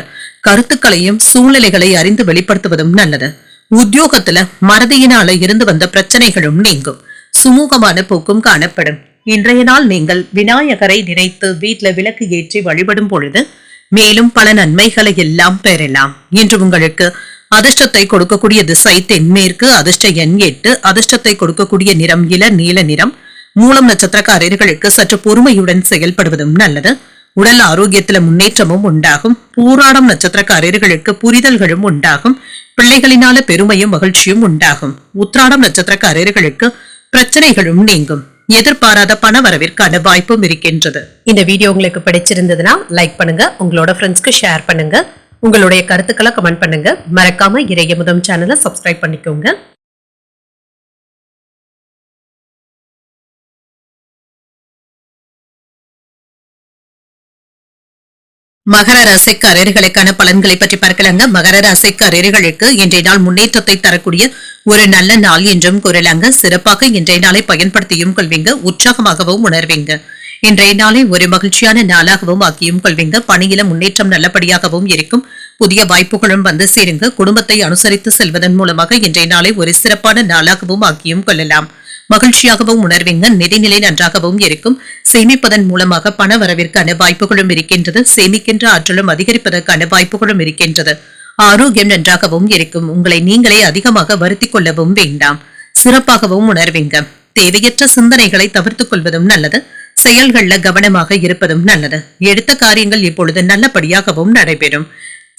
கருத்துக்களையும் சூழ்நிலைகளை அறிந்து வெளிப்படுத்துவதும் நல்லது. உத்தியோகத்துல மறதியினால இருந்து வந்த பிரச்சனைகளும் நீங்கும். சுமூகமான போக்கும் காணப்படும். இன்றைய நாள் நீங்கள் விநாயகரை நினைத்து வீட்டுல விளக்கு ஏற்றி வழிபடும் பொழுது மேலும் பல நன்மைகளை எல்லாம் பெறலாம். இன்று உங்களுக்கு அதிர்ஷ்டத்தை கொடுக்கக்கூடிய திசை தென்மேற்கு. அதிர்ஷ்ட எண் 8. அதிர்ஷ்டத்தை கொடுக்கக்கூடிய நிறம் இள நீல நிறம். மூலம் நட்சத்திரக்காரர்களுக்கு சற்று பொறுமையுடன் செயல்படுவதும் நல்லது. உடல் ஆரோக்கியத்துல முன்னேற்றமும் உண்டாகும். பூராடம் நட்சத்திரக்காரர்களுக்கு புரிதல்களும் உண்டாகும். பிள்ளைகளினால பெருமையும் மகிழ்ச்சியும் உண்டாகும். உத்திராடம் நட்சத்திரக்காரர்களுக்கு பிரச்சனைகளும் நீங்கும். எதிர்பாராத பண வரவிற்கான வாய்ப்பும் இருக்கின்றது. இந்த வீடியோ உங்களுக்கு பிடிச்சிருந்ததுன்னா லைக் பண்ணுங்க. உங்களோட ஃப்ரெண்ட்ஸ்க்கு ஷேர் பண்ணுங்க. உங்களுடைய கருத்துக்களை கமெண்ட் பண்ணுங்க. மறக்காம இறையமுதம் சேனலை சப்ஸ்கிரைப் பண்ணிக்கோங்க. மகர ராசிக்காரர்களுக்கான பலன்களை பற்றி பார்க்கலாங்க. மகர ராசிக்காரர்களுக்கு இன்றைய நாள் முன்னேற்றத்தை தரக்கூடிய ஒரு நல்ல நாள் என்றும் கூறலாங்க. சிறப்பாக இன்றைய நாளை பயன்படுத்தியும் கொள்வீங்க. உற்சாகமாகவும் உணர்வீங்க. இன்றைய நாளை ஒரு மகிழ்ச்சியான நாளாகவும் ஆக்கியும் கொள்வீங்க. பணியில முன்னேற்றம் நல்லபடியாகவும் இருக்கும். புதிய வாய்ப்புகளும் வந்து சேருங்க. குடும்பத்தை அனுசரித்து செல்வதன் மூலமாக இன்றைய நாளை ஒரு சிறப்பான நாளாகவும் ஆக்கியும் கொள்ளலாம். மகிழ்ச்சியாகவும் உணர்வீங்க. நிதிநிலை நன்றாகவும் இருக்கும். சேமிப்பதன் மூலமாக பண வரவிற்கான வாய்ப்புகளும் இருக்கின்றது. சேமிக்கின்ற ஆற்றலும் அதிகரிப்பதற்கான வாய்ப்புகளும் இருக்கின்றது. ஆரோக்கியம் நன்றாகவும் இருக்கும். உங்களை நீங்களே அதிகமாக வருத்திக் கொள்ளவும் வேண்டாம். சிறப்பாகவும் உணர்வீங்க. தேவையற்ற சிந்தனைகளை தவிர்த்துக் கொள்வதும் நல்லது. செயல்கள்ல கவனமாக இருப்பதும் நல்லது. எடுத்த காரியங்கள் இப்பொழுது நல்லபடியாகவும் நடைபெறும்.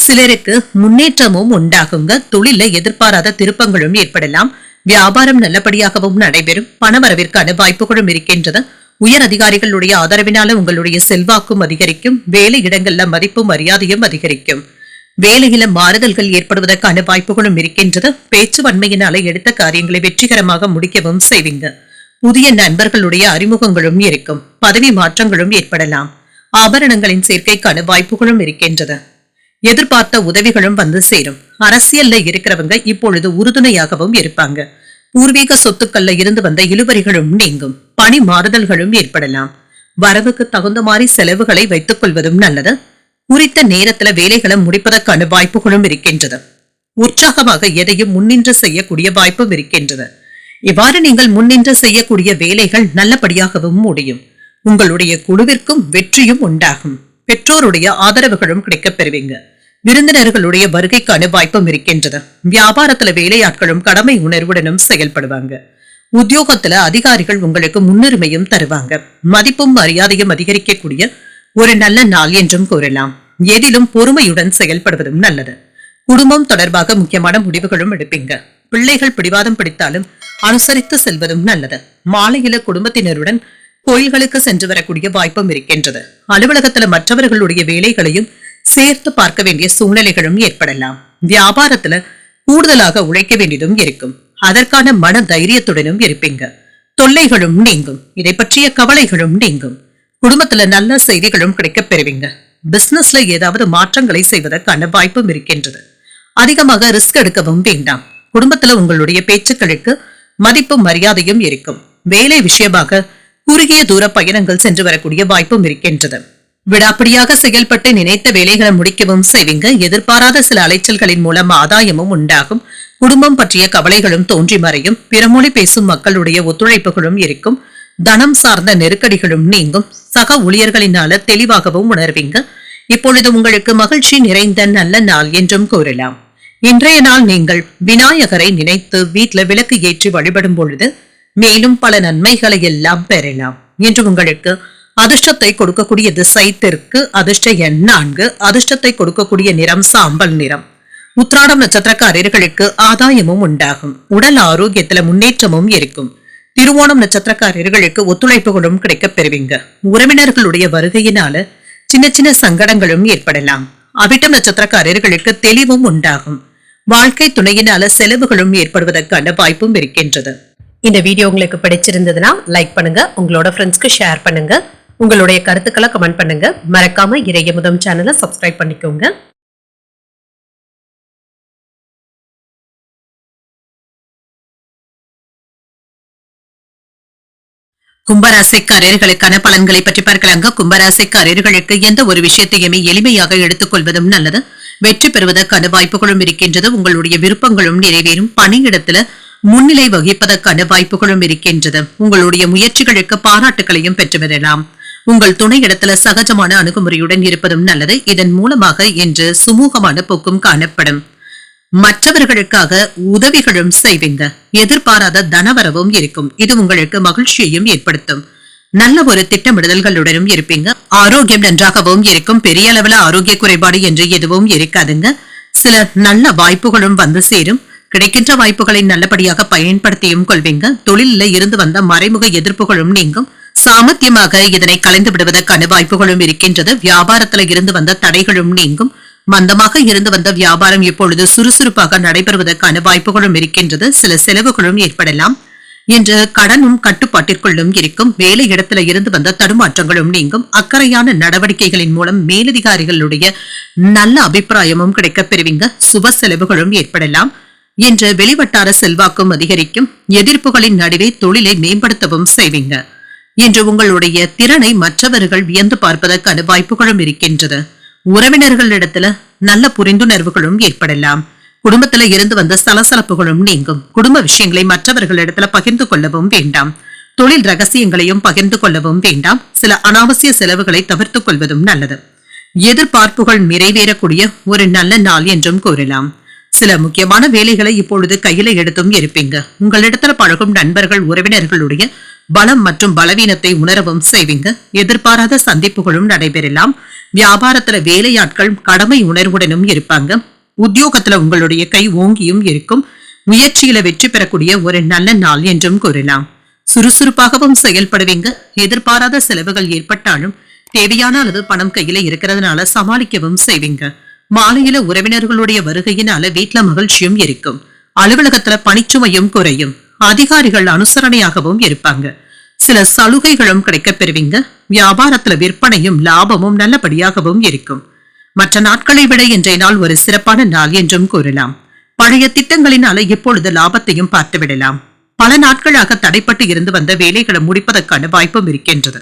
சிலருக்கு முன்னேற்றமும் உண்டாகுங்க. தொழில எதிர்பாராத திருப்பங்களும் ஏற்படலாம். வியாபாரம் நல்லபடியாகவும் நடைபெறும். பணவரவிற்கான வாய்ப்புகளும் இருக்கின்றது. உயர் அதிகாரிகளுடைய ஆதரவினால உங்களுடைய செல்வாக்கும் அதிகரிக்கும். வேலை இடங்கள்ல மதிப்பும் மரியாதையும் அதிகரிக்கும். வேலையில மாறுதல்கள் ஏற்படுவதற்கான வாய்ப்புகளும் இருக்கின்றது. பேச்சுவன்மையினால எடுத்த காரியங்களை வெற்றிகரமாக முடிக்கவும் செய்வீங்க. புதிய நண்பர்களுடைய அறிமுகங்களும் இருக்கும். பதவி மாற்றங்களும் ஏற்படலாம். ஆபரணங்களின் சேர்க்கைக்கான வாய்ப்புகளும் இருக்கின்றது. எதிர்பார்த்த உதவிகளும் வந்து சேரும். அரசியல்ல இருக்கிறவங்க இப்பொழுது உறுதுணையாகவும் இருப்பாங்க. பூர்வீக சொத்துக்கள்ல இருந்து வந்த இழுபறிகளும் நீங்கும். பணி மாறுதல்களும் ஏற்படலாம். வரவுக்கு தகுந்த மாதிரி செலவுகளை வைத்துக் கொள்வதும் நல்லது. குறித்த நேரத்துல வேலைகளை முடிப்பதற்கான வாய்ப்புகளும் இருக்கின்றது. உற்சாகமாக எதையும் முன்னின்று செய்யக்கூடிய வாய்ப்பும் இருக்கின்றது. இவ்வாறு நீங்கள் முன்னின்று செய்யக்கூடிய வேலைகள் நல்லபடியாகவும் முடியும். உங்களுடைய குழுவிற்கும் வெற்றியும் உண்டாகும். பெற்றோருடைய ஆதரவுகளும் கிடைக்கப் பெறுவீங்க. விருந்தினர்களுடைய வருகைக்கான வாய்ப்பும் இருக்கின்றது. வியாபாரத்துல வேலையாட்களும் கடமை உணர்வுடனும் செயல்படுவாங்க. உத்தியோகத்துல அதிகாரிகள் உங்களுக்கு முன்னுரிமையும் தருவாங்க. மதிப்பும் மரியாதையும் அதிகரிக்கக்கூடிய ஒரு நல்ல நாள் என்றும் கூறலாம். எதிலும் பொறுமையுடன் செயல்படுவதும் நல்லது. குடும்பம் தொடர்பாக முக்கியமான முடிவுகளும் எடுப்பீங்க. பிள்ளைகள் பிடிவாதம் பிடித்தாலும் அனுசரித்து செல்வதும் நல்லது. மாலையில குடும்பத்தினருடன் கோயில்களுக்கு சென்று வரக்கூடிய வாய்ப்பும் இருக்கின்றது. அலுவலகத்துல மற்றவர்களுடைய வேலைகளையும் சேர்த்து பார்க்க வேண்டிய சூழ்நிலைகளும் ஏற்படலாம். வியாபாரத்துல கூடுதலாக உழைக்க வேண்டியதும் இருக்கும். அதற்கான மன தைரியத்துடனும் இருப்பீங்க. தொல்லைகளும் நீங்கும். இதை பற்றிய கவலைகளும் நீங்கும். குடும்பத்துல நல்ல செய்திகளும் கிடைக்கப் பெறுவீங்க. பிசினஸ்ல ஏதாவது மாற்றங்களை செய்வதற்கான வாய்ப்பும் இருக்கின்றது. அதிகமாக ரிஸ்க் எடுக்கவும் வேண்டாம். குடும்பத்துல உங்களுடைய பேச்சுக்களுக்கு மதிப்பும் மரியாதையும் இருக்கும். வேலை விஷயமாக குறுகிய தூர பயணங்கள் சென்று வரக்கூடிய வாய்ப்பும் இருக்கின்றது. விடாப்பிடியாக செயல்பட்டு நினைத்த வேலைகளை முடிக்கவும் செய்வீங்க. எதிர்பாராத சில அலைச்சல்களின் மூலம் ஆதாயமும் உண்டாகும். குடும்பம் பற்றிய கவலைகளும் தோன்றி மறையும். பிறமொழி பேசும் மக்களுடைய ஒத்துழைப்புகளும் இருக்கும். தனம் சார்ந்த நெருக்கடிகளும் நீங்கும். சக ஊழியர்களினால தெளிவாகவும் உணர்வீங்க. இப்பொழுது உங்களுக்கு மகிழ்ச்சி நிறைந்த நல்ல நாள் என்றும் கூறலாம். இன்றைய நாள் நீங்கள் விநாயகரை நினைத்து வீட்டுல விளக்கு ஏற்றி வழிபடும் பொழுது மேலும் பல நன்மைகளை எல்லாம் பெறலாம். என்று உங்களுக்கு அதிர்ஷ்டத்தை கொடுக்கக்கூடிய திசை தெற்கு, அதிர்ஷ்ட எண் 4, அதிர்ஷ்டத்தை கொடுக்கக்கூடிய நிறம் சாம்பல் நிறம். உத்திராடம் நட்சத்திரக்காரர்களுக்கு ஆதாயமும் உண்டாகும். உடல் ஆரோக்கியத்துல முன்னேற்றமும் இருக்கும். திருவோணம் நட்சத்திரக்காரர்களுக்கு ஒத்துழைப்புகளும் கிடைக்கப் பெறுவீங்க. உறவினர்களுடைய வருகையினால சின்ன சின்ன சங்கடங்களும் ஏற்படலாம். அவிட்டம் நட்சத்திரக்காரர்களுக்கு தெளிவும் உண்டாகும். வாழ்க்கை துணையினால செலவுகளும் ஏற்படுவதற்கான வாய்ப்பும் இருக்கின்றது. இந்த வீடியோ உங்களுக்கு பிடிச்சிருந்ததுன்னா லைக் பண்ணுங்க, உங்களோட ஃப்ரெண்ட்ஸ்க்கு ஷேர் பண்ணுங்க, உங்களுடைய கருத்துக்களை கமெண்ட் பண்ணுங்க. மறக்காம இறையமுதம் சேனலை சப்ஸ்கிரைப் பண்ணிக்கோங்க. கும்பராசிக்காரர்களுக்கான பலன்களை பற்றி பார்க்கலாங்க. கும்பராசிக்காரர்களுக்கு எந்த ஒரு விஷயத்தையுமே எளிமையாக எடுத்துக்கொள்வதும் நல்லது. வெற்றி பெறுவதற்கான வாய்ப்புகளும் இருக்கின்றது. உங்களுடைய விருப்பங்களும் நிறைவேறும். பணியிடத்துல முன்னிலை வகிப்பதற்கான வாய்ப்புகளும் இருக்கின்றது. உங்களுடைய முயற்சிகளுக்கு பாராட்டுகளையும் பெற்று வரலாம். உங்கள் துணை இடத்துல சகஜமான அணுகுமுறையுடன் இருப்பதும் நல்லது. இதன் மூலமாக இன்று சுமூகமான போக்கும் காணப்படும். மற்றவர்களுக்காக உதவிகளும் செய்வீங்க. எதிர்பாராத தனவரவும் இருக்கும். இது உங்களுக்கு மகிழ்ச்சியையும் ஏற்படுத்தும். நல்ல ஒரு திட்டமிடுதல்களுடனும் இருப்பீங்க. ஆரோக்கியம் நன்றாகவும் இருக்கும். பெரிய அளவுல ஆரோக்கிய குறைபாடு என்று எதுவும் இருக்காதுங்க. சில நல்ல வாய்ப்புகளும் வந்து சேரும். கிடைக்கின்ற வாய்ப்புகளை நல்லபடியாக பயன்படுத்தியும் கொள்வீங்க. தொழில இருந்து வந்த மறைமுக எதிர்ப்புகளும் நீங்கும். சாமர்த்தியமாக இதனை கலைந்து விடுவதற்கான வாய்ப்புகளும் இருக்கின்றது. வியாபாரத்துல இருந்து வந்த தடைகளும் நீங்கும். மந்தமாக இருந்து வந்த வியாபாரம் இப்பொழுது சுறுசுறுப்பாக நடைபெறுவதற்கான வாய்ப்புகளும் இருக்கின்றது. சில செலவுகளும் ஏற்படலாம். இன்று கடனும் கட்டுப்பாட்டிற்குள்ளும் இருக்கும். வேலை இடத்துல இருந்து வந்த தடுமாற்றங்களும் நீங்கும். அக்கறையான நடவடிக்கைகளின் மூலம் மேலதிகாரிகளுடைய நல்ல அபிப்பிராயமும் கிடைக்கப் பெறுவீங்க. சுப செலவுகளும் ஏற்படலாம். இன்று வெளிவட்டார செல்வாக்கும் அதிகரிக்கும். எதிர்ப்புகளின் நடுவே தொழிலை மேம்படுத்தவும் செய்வீங்க. இன்று உங்களுடைய திறனை மற்றவர்கள் வியந்து பார்ப்பதற்கான வாய்ப்புகளும் இருக்கின்றது. உறவினர்களிடத்துல நல்ல புரிந்துணர்வுகளும் ஏற்படலாம். குடும்பத்துல இருந்து வந்த சலசலப்புகளும் நீங்கும். குடும்ப விஷயங்களை மற்றவர்களிடத்துல பகிர்ந்து கொள்ளவும் வேண்டாம். தொழில் ரகசியங்களையும் பகிர்ந்து கொள்ளவும் வேண்டாம். சில அனாவசிய செலவுகளை தவிர்த்துக் கொள்வதும் நல்லது. எதிர்பார்ப்புகள் நிறைவேறக்கூடிய ஒரு நல்ல நாள் என்றும் கூறலாம். சில முக்கியமான வேலைகளை இப்பொழுது கையில எடுத்தும் இருப்பீங்க. உங்களிடத்துல பழகும் நண்பர்கள் உறவினர்களுடைய பலம் மற்றும் பலவீனத்தை உணரவும் செய்வீங்க. எதிர்பாராத சந்திப்புகளும் நடைபெறலாம். வியாபாரத்துல வேலையாட்கள் கடமை உணர்வுடனும் இருப்பாங்க. உத்தியோகத்துல உங்களுடைய கை ஓங்கியும் இருக்கும். முயற்சியில வெற்றி பெறக்கூடிய ஒரு நல்ல நாள் என்றும் கூறலாம். சுறுசுறுப்பாகவும் செயல்படுவீங்க. எதிர்பாராத செலவுகள் ஏற்பட்டாலும் தேவையான அளவு பணம் கையில இருக்கிறதுனால சமாளிக்கவும் செய்வீங்க. மாலையில உறவினர்களுடைய வருகையினால வீட்டுல மகிழ்ச்சியும் இருக்கும். அலுவலகத்துல பணிச்சுமையும் குறையும். அதிகாரிகள் அனுசரணையாகவும் இருப்பாங்க. சில சலுகைகளும் கிடைக்கப் பெறுவீங்க. வியாபாரத்துல விற்பனையும் லாபமும் நல்லபடியாகவும் இருக்கும். மற்ற நாட்களை விட இன்றைய நாள் ஒரு சிறப்பான நாள் என்றும் கூறலாம். பழைய திட்டங்களினால இப்பொழுது லாபத்தையும் பார்த்து விடலாம். பல நாட்களாக தடைப்பட்டு இருந்து வந்த வேலைகளை முடிப்பதற்கான வாய்ப்பும் இருக்கின்றது.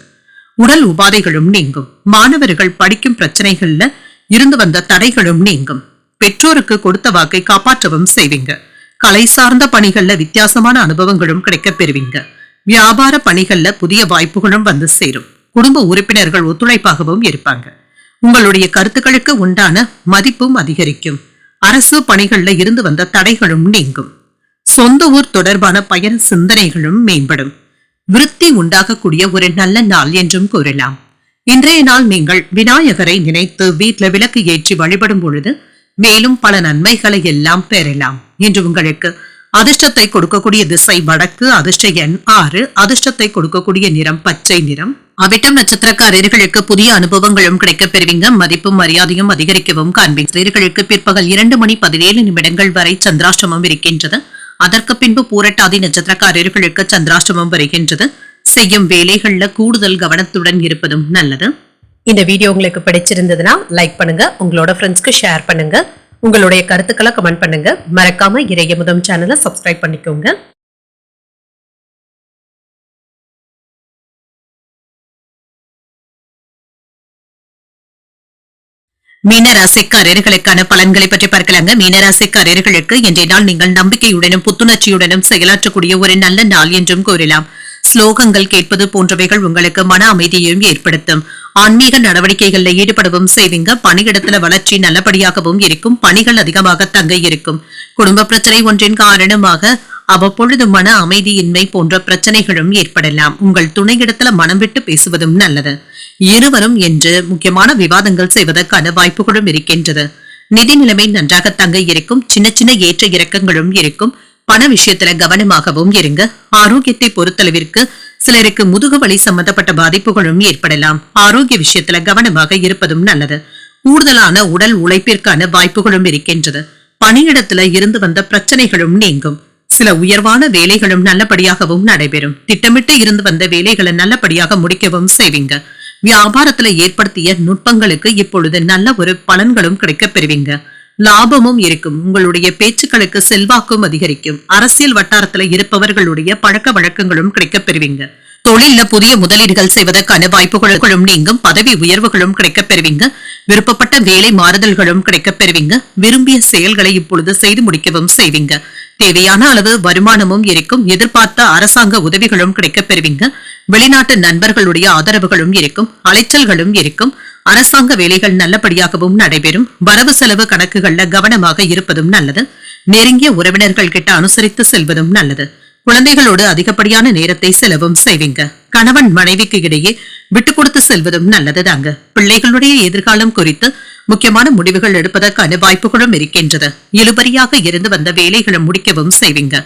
உடல் உபாதைகளும் நீங்கும். மாணவர்கள் படிக்கும் பிரச்சனைகள்ல இருந்து வந்த தடைகளும் நீங்கும். பெற்றோருக்கு கொடுத்த வாக்கை காப்பாற்றவும் செய்வீங்க. கலை சார்ந்த பணிகள்ல வித்தியாசமான அனுபவங்களும் கிடைக்கப் பெறுவீங்க. வியாபார பணிகள்ல புதிய வாய்ப்புகளும் வந்து சேரும். குடும்ப உறுப்பினர்கள் ஒத்துழைப்பாகவும் இருப்பாங்க. உங்களுடைய கருத்துக்களுக்கு உண்டான மதிப்பும் அதிகரிக்கும். அரசு பணிகள்ல இருந்து வந்த தடைகளும் நீங்கும். சொந்த ஊர் தொடர்பான பயண சிந்தனைகளும் மேம்படும். விருத்தி உண்டாகக்கூடிய ஒரு நல்ல நாள் என்றும் கூறலாம். இன்றைய நாள் நீங்கள் விநாயகரை நினைத்து வீட்டில் விளக்கு ஏற்றி வழிபடும் பொழுது மேலும் பல நன்மைகளை எல்லாம் பெறலாம். இன்று உங்களுக்கு அதிர்ஷ்டத்தை கொடுக்கக்கூடிய திசை வடக்கு, அதிர்ஷ்ட எண் 6, அதிர்ஷ்டத்தை கொடுக்கக்கூடிய நிறம் பச்சை நிறம். அவிட்டம் நட்சத்திரக்காரர்களுக்கு புதிய அனுபவங்களும் கிடைக்கப் பெறுவீங்க. மதிப்பும் மரியாதையும் அதிகரிக்கவும் காண்பீர்களுக்கு பிற்பகல் 2:17 வரை சந்திராஷ்டமம் இருக்கின்றது. அதற்கு பின்பு பூரட்டாதி நட்சத்திரக்காரர்களுக்கு சந்திராஷ்டமம் வருகின்றது. செய்யும் வேலைகள்ல கூடுதல் கவனத்துடன் இருப்பதும் நல்லது. இந்த வீடியோ உங்களுக்கு பிடிச்சிருந்ததுன்னா லைக் பண்ணுங்க, உங்களோட ஃப்ரெண்ட்ஸ்க்கு ஷேர் பண்ணுங்க, உங்களுடைய கருத்துக்களை கமெண்ட் பண்ணுங்க. மறக்காம இறையமுதம் சேனலை சப்ஸ்கிரைப் பண்ணிக்கோங்க. மீனராசிக்காரர்களுக்கான பலன்களை பற்றி பார்க்கலாங்க. மீனராசிக்காரர்களுக்கு இன்றைய நாள் நீங்கள் நம்பிக்கையுடனும் புத்துணர்ச்சியுடனும் செயலாற்றக்கூடிய ஒரு நல்ல நாள் என்றும் கூறலாம். ஸ்லோகங்கள் கேட்பது போன்றவைகள் உங்களுக்கு மன அமைதியையும் ஏற்படுத்தும். ஆன்மீக நடவடிக்கைகளில் ஈடுபடவும் செய்வீங்க. பணியிடத்துல வளர்ச்சி நல்லபடியாகவும் இருக்கும். பணிகள் அதிகமாக தங்க இருக்கும். குடும்ப பிரச்சனை ஒன்றின் காரணமாக அவ்வப்பொழுது மன அமைதியின்மை போன்ற பிரச்சனைகளும் ஏற்படலாம். உங்கள் துணையிடத்துல மனம் விட்டு பேசுவதும் நல்லது. இருவரும் என்று முக்கியமான விவாதங்கள் செய்வதற்கான வாய்ப்புகளும் இருக்கின்றது. நிதி நிலைமை நன்றாக தங்க இருக்கும். சின்ன சின்ன ஏற்ற இறக்கங்களும் இருக்கும். பண விஷயத்துல கவனமாகவும் இருங்க. ஆரோக்கியத்தை பொறுத்தளவிற்கு சிலருக்கு முதுகு வலி சம்பந்தப்பட்ட பாதிப்புகளும் ஏற்படலாம். ஆரோக்கிய விஷயத்துல கவனமாக இருப்பதும் நல்லது. கூடுதலான உடல் உழைப்பிற்கான வாய்ப்புகளும் இருக்கின்றது. பணியிடத்துல இருந்து வந்த பிரச்சனைகளும் நீங்கும். சில உயர்வான வேலைகளும் நல்லபடியாகவும் நடைபெறும். திட்டமிட்டு இருந்து வந்த வேலைகளை நல்லபடியாக முடிக்கவும் செய்வீங்க. வியாபாரத்துல ஏற்படுத்திய நுட்பங்களுக்கு இப்பொழுது நல்ல ஒரு பலன்களும் கிடைக்க பெறுவீங்க. லாபமும் இருக்கும். உங்களுடைய பேச்சுக்களுக்கு செல்வாக்கும் அதிகரிக்கும். அரசியல் வட்டாரத்துல இருப்பவர்களுடைய பழக்க வழக்கங்களும் கிடைக்கப் பெறுவீங்க. தொழில புதிய முதலீடுகள் செய்வதற்கான வாய்ப்புகளும் நீங்கும். பதவி உயர்வுகளும் கிடைக்கப் பெறுவீங்க. விருப்பப்பட்ட வேலை மாறுதல்களும் கிடைக்கப் பெறுவீங்க. விரும்பிய செயல்களை இப்பொழுது செய்து முடிக்கவும் செய்வீங்க. தேவையான அளவு வருமானமும் இருக்கும். எதிர்பார்த்த அரசாங்க உதவிகளும் கிடைக்கப் பெறுவீங்க. வெளிநாட்டு நண்பர்களுடைய ஆதரவுகளும் இருக்கும். அலைச்சல்களும் இருக்கும். அரசாங்க வேலைகள் நல்லபடியாகவும் நடைபெறும். வரவு செலவு கணக்குகள்ல கவனமாக இருப்பதும் நல்லது. நெருங்கிய உறவினர்கள் கிட்ட அனுசரித்து செல்வதும் நல்லது. குழந்தைகளோடு அதிகப்படியான நேரத்தை செலவும் செய்வீங்க. கணவன் மனைவிக்கு இடையே விட்டு கொடுத்து செல்வதும் நல்லது தாங்க. பிள்ளைகளுடைய எதிர்காலம் குறித்து முக்கியமான முடிவுகள் எடுப்பதற்கான வாய்ப்புகளும் இருக்கின்றது. இழுபறியாக இருந்து வந்த வேலைகளை முடிக்கவும் செய்வீங்க.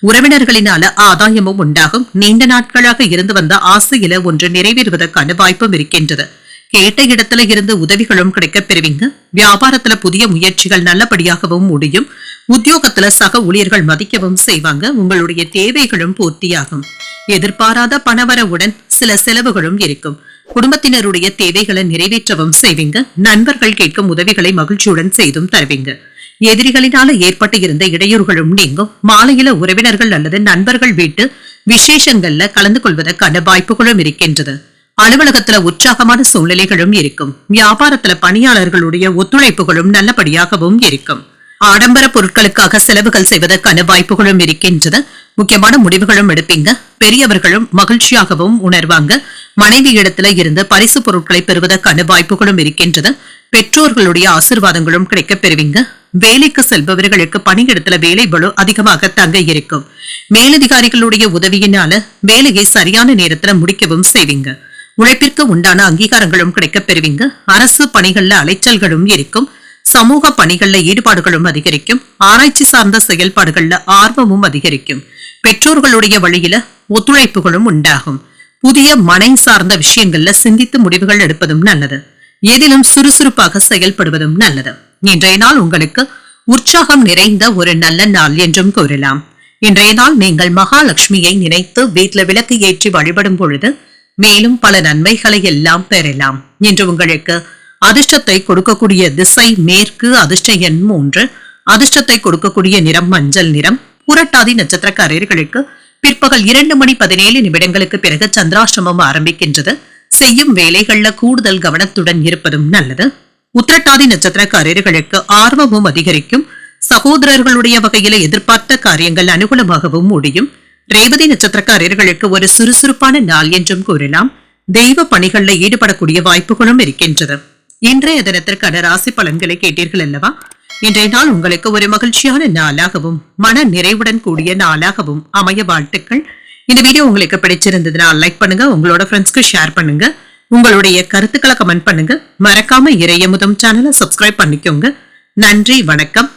உறவினர்களினால ஆதாயமும் உண்டாகும். நீண்ட நாட்களாக இருந்து வந்த ஆசையில ஒன்று நிறைவேறுவதற்கான வாய்ப்பும் இருக்கின்றது. கேட்ட இடத்துல இருந்து உதவிகளும் கிடைக்கப் பெறுவீங்க. வியாபாரத்துல புதிய முயற்சிகள் நல்லபடியாகவும் முடியும். உத்தியோகத்துல சக ஊழியர்கள் மதிக்கவும் செய்வாங்க. உங்களுடைய தேவைகளும் பூர்த்தியாகும். எதிர்பாராத பணவரவுடன் சில செலவுகளும் இருக்கும். குடும்பத்தினருடைய தேவைகளை நிறைவேற்றவும் செய்வீங்க. நண்பர்கள் கேட்கும் உதவிகளை மகிழ்ச்சியுடன் செய்தும் தருவீங்க. எதிரிகளினால ஏற்பட்டு இருந்த இடையூறுகளும் நீங்கும். மாலையில உறவினர்கள் அல்லது நண்பர்கள் வீட்டு விசேஷங்கள்ல கலந்து கொள்வதற்கான வாய்ப்புகளும் இருக்கின்றது. அலுவலகத்துல உற்சாகமான சூழ்நிலைகளும் இருக்கும். வியாபாரத்துல பணியாளர்களுடைய ஒத்துழைப்புகளும் நல்லபடியாகவும் இருக்கும். ஆடம்பர பொருட்களுக்காக செலவுகள் செய்வதற்கான வாய்ப்புகளும் இருக்கின்றது. முக்கியமான முடிவுகளும் எடுப்பீங்க. பெரியவர்களும் மகிழ்ச்சியாகவும் உணர்வாங்க. மனைவி இடத்துல இருந்து பரிசு பொருட்களை பெறுவதற்கான வாய்ப்புகளும் இருக்கின்றது. பெற்றோர்களுடைய ஆசீர்வாதங்களும் கிடைக்கப் பெறுவீங்க. வேலைக்கு செல்பவர்களுக்கு பணியிடத்துல வேலை பளு அதிகமாக தங்க இருக்கும். மேலதிகாரிகளுடைய உதவியினால வேலையை சரியான நேரத்துல முடிக்கவும் செய்வீங்க. உழைப்பிற்கு உண்டான அங்கீகாரங்களும் கிடைக்கப் பெறுவீங்க. அரசு பணிகள்ல அலைச்சல்களும் இருக்கும். சமூக பணிகள்ல ஈடுபாடுகளும் அதிகரிக்கும். ஆராய்ச்சி சார்ந்த செயல்பாடுகள்ல ஆர்வமும் அதிகரிக்கும். பெற்றோர்களுடைய வழியில ஒத்துழைப்புகளும் உண்டாகும். புதிய மனை சார்ந்த விஷயங்கள்ல சிந்தித்து முடிவுகள் எடுப்பதும் நல்லது. எதிலும் சுறுசுறுப்பாக செயல்படுவதும் நல்லது. இன்றைய நாள் உங்களுக்கு உற்சாகம் நிறைந்த ஒரு நல்ல நாள் என்றும் கூறலாம். இன்றைய நாள் நீங்கள் மகாலட்சுமியை நினைத்து வீட்டுல விளக்கு ஏற்றி வழிபடும் பொழுது மேலும் பல நன்மைகளை எல்லாம் பெறலாம். இன்று உங்களுக்கு அதிர்ஷ்டத்தை கொடுக்கக்கூடிய திசை மேற்கு, அதிர்ஷ்ட எண் 3, அதிர்ஷ்டத்தை கொடுக்கக்கூடிய நிறம் மஞ்சள் நிறம். புரட்டாதி நட்சத்திரக்காரர்களுக்கு பிற்பகல் 2:17 பிறகு சந்திராஷ்டமம் ஆரம்பிக்கின்றது. செய்யும் வேலைகள்ல கூடுதல் கவனத்துடன் இருப்பதும் நல்லது. உத்திரட்டாதி நட்சத்திரக்காரர்களுக்கு ஆர்வமும் அதிகரிக்கும். சகோதரர்களுடைய வகையில எதிர்பார்த்த காரியங்கள் அனுகூலமாகவும் முடியும். ரேவதி நட்சத்திரக்காரர்களுக்கு ஒரு சுறுசுறுப்பான நாள் என்றும் கூறலாம். தெய்வ பணிகள்ல ஈடுபடக்கூடிய வாய்ப்புகளும் இருக்கின்றது. இன்றைய தினத்திற்கான ராசி பலன்களை கேட்டீர்கள் அல்லவா? இன்றைய நாள் உங்களுக்கு ஒரு மகிழ்ச்சியான நாளாகவும் மன நிறைவுடன் கூடிய நாளாகவும் அமைய வாழ்த்துக்கள். இந்த வீடியோ உங்களுக்கு பிடிச்சிருந்ததுன்னா லைக் பண்ணுங்க, உங்களோட ஃப்ரெண்ட்ஸ்க்கு ஷேர் பண்ணுங்க, உங்களுடைய கருத்துக்களை கமெண்ட் பண்ணுங்க. மறக்காம இறையமுதம் சேனலை சப்ஸ்கிரைப் பண்ணிக்கோங்க. நன்றி, வணக்கம்.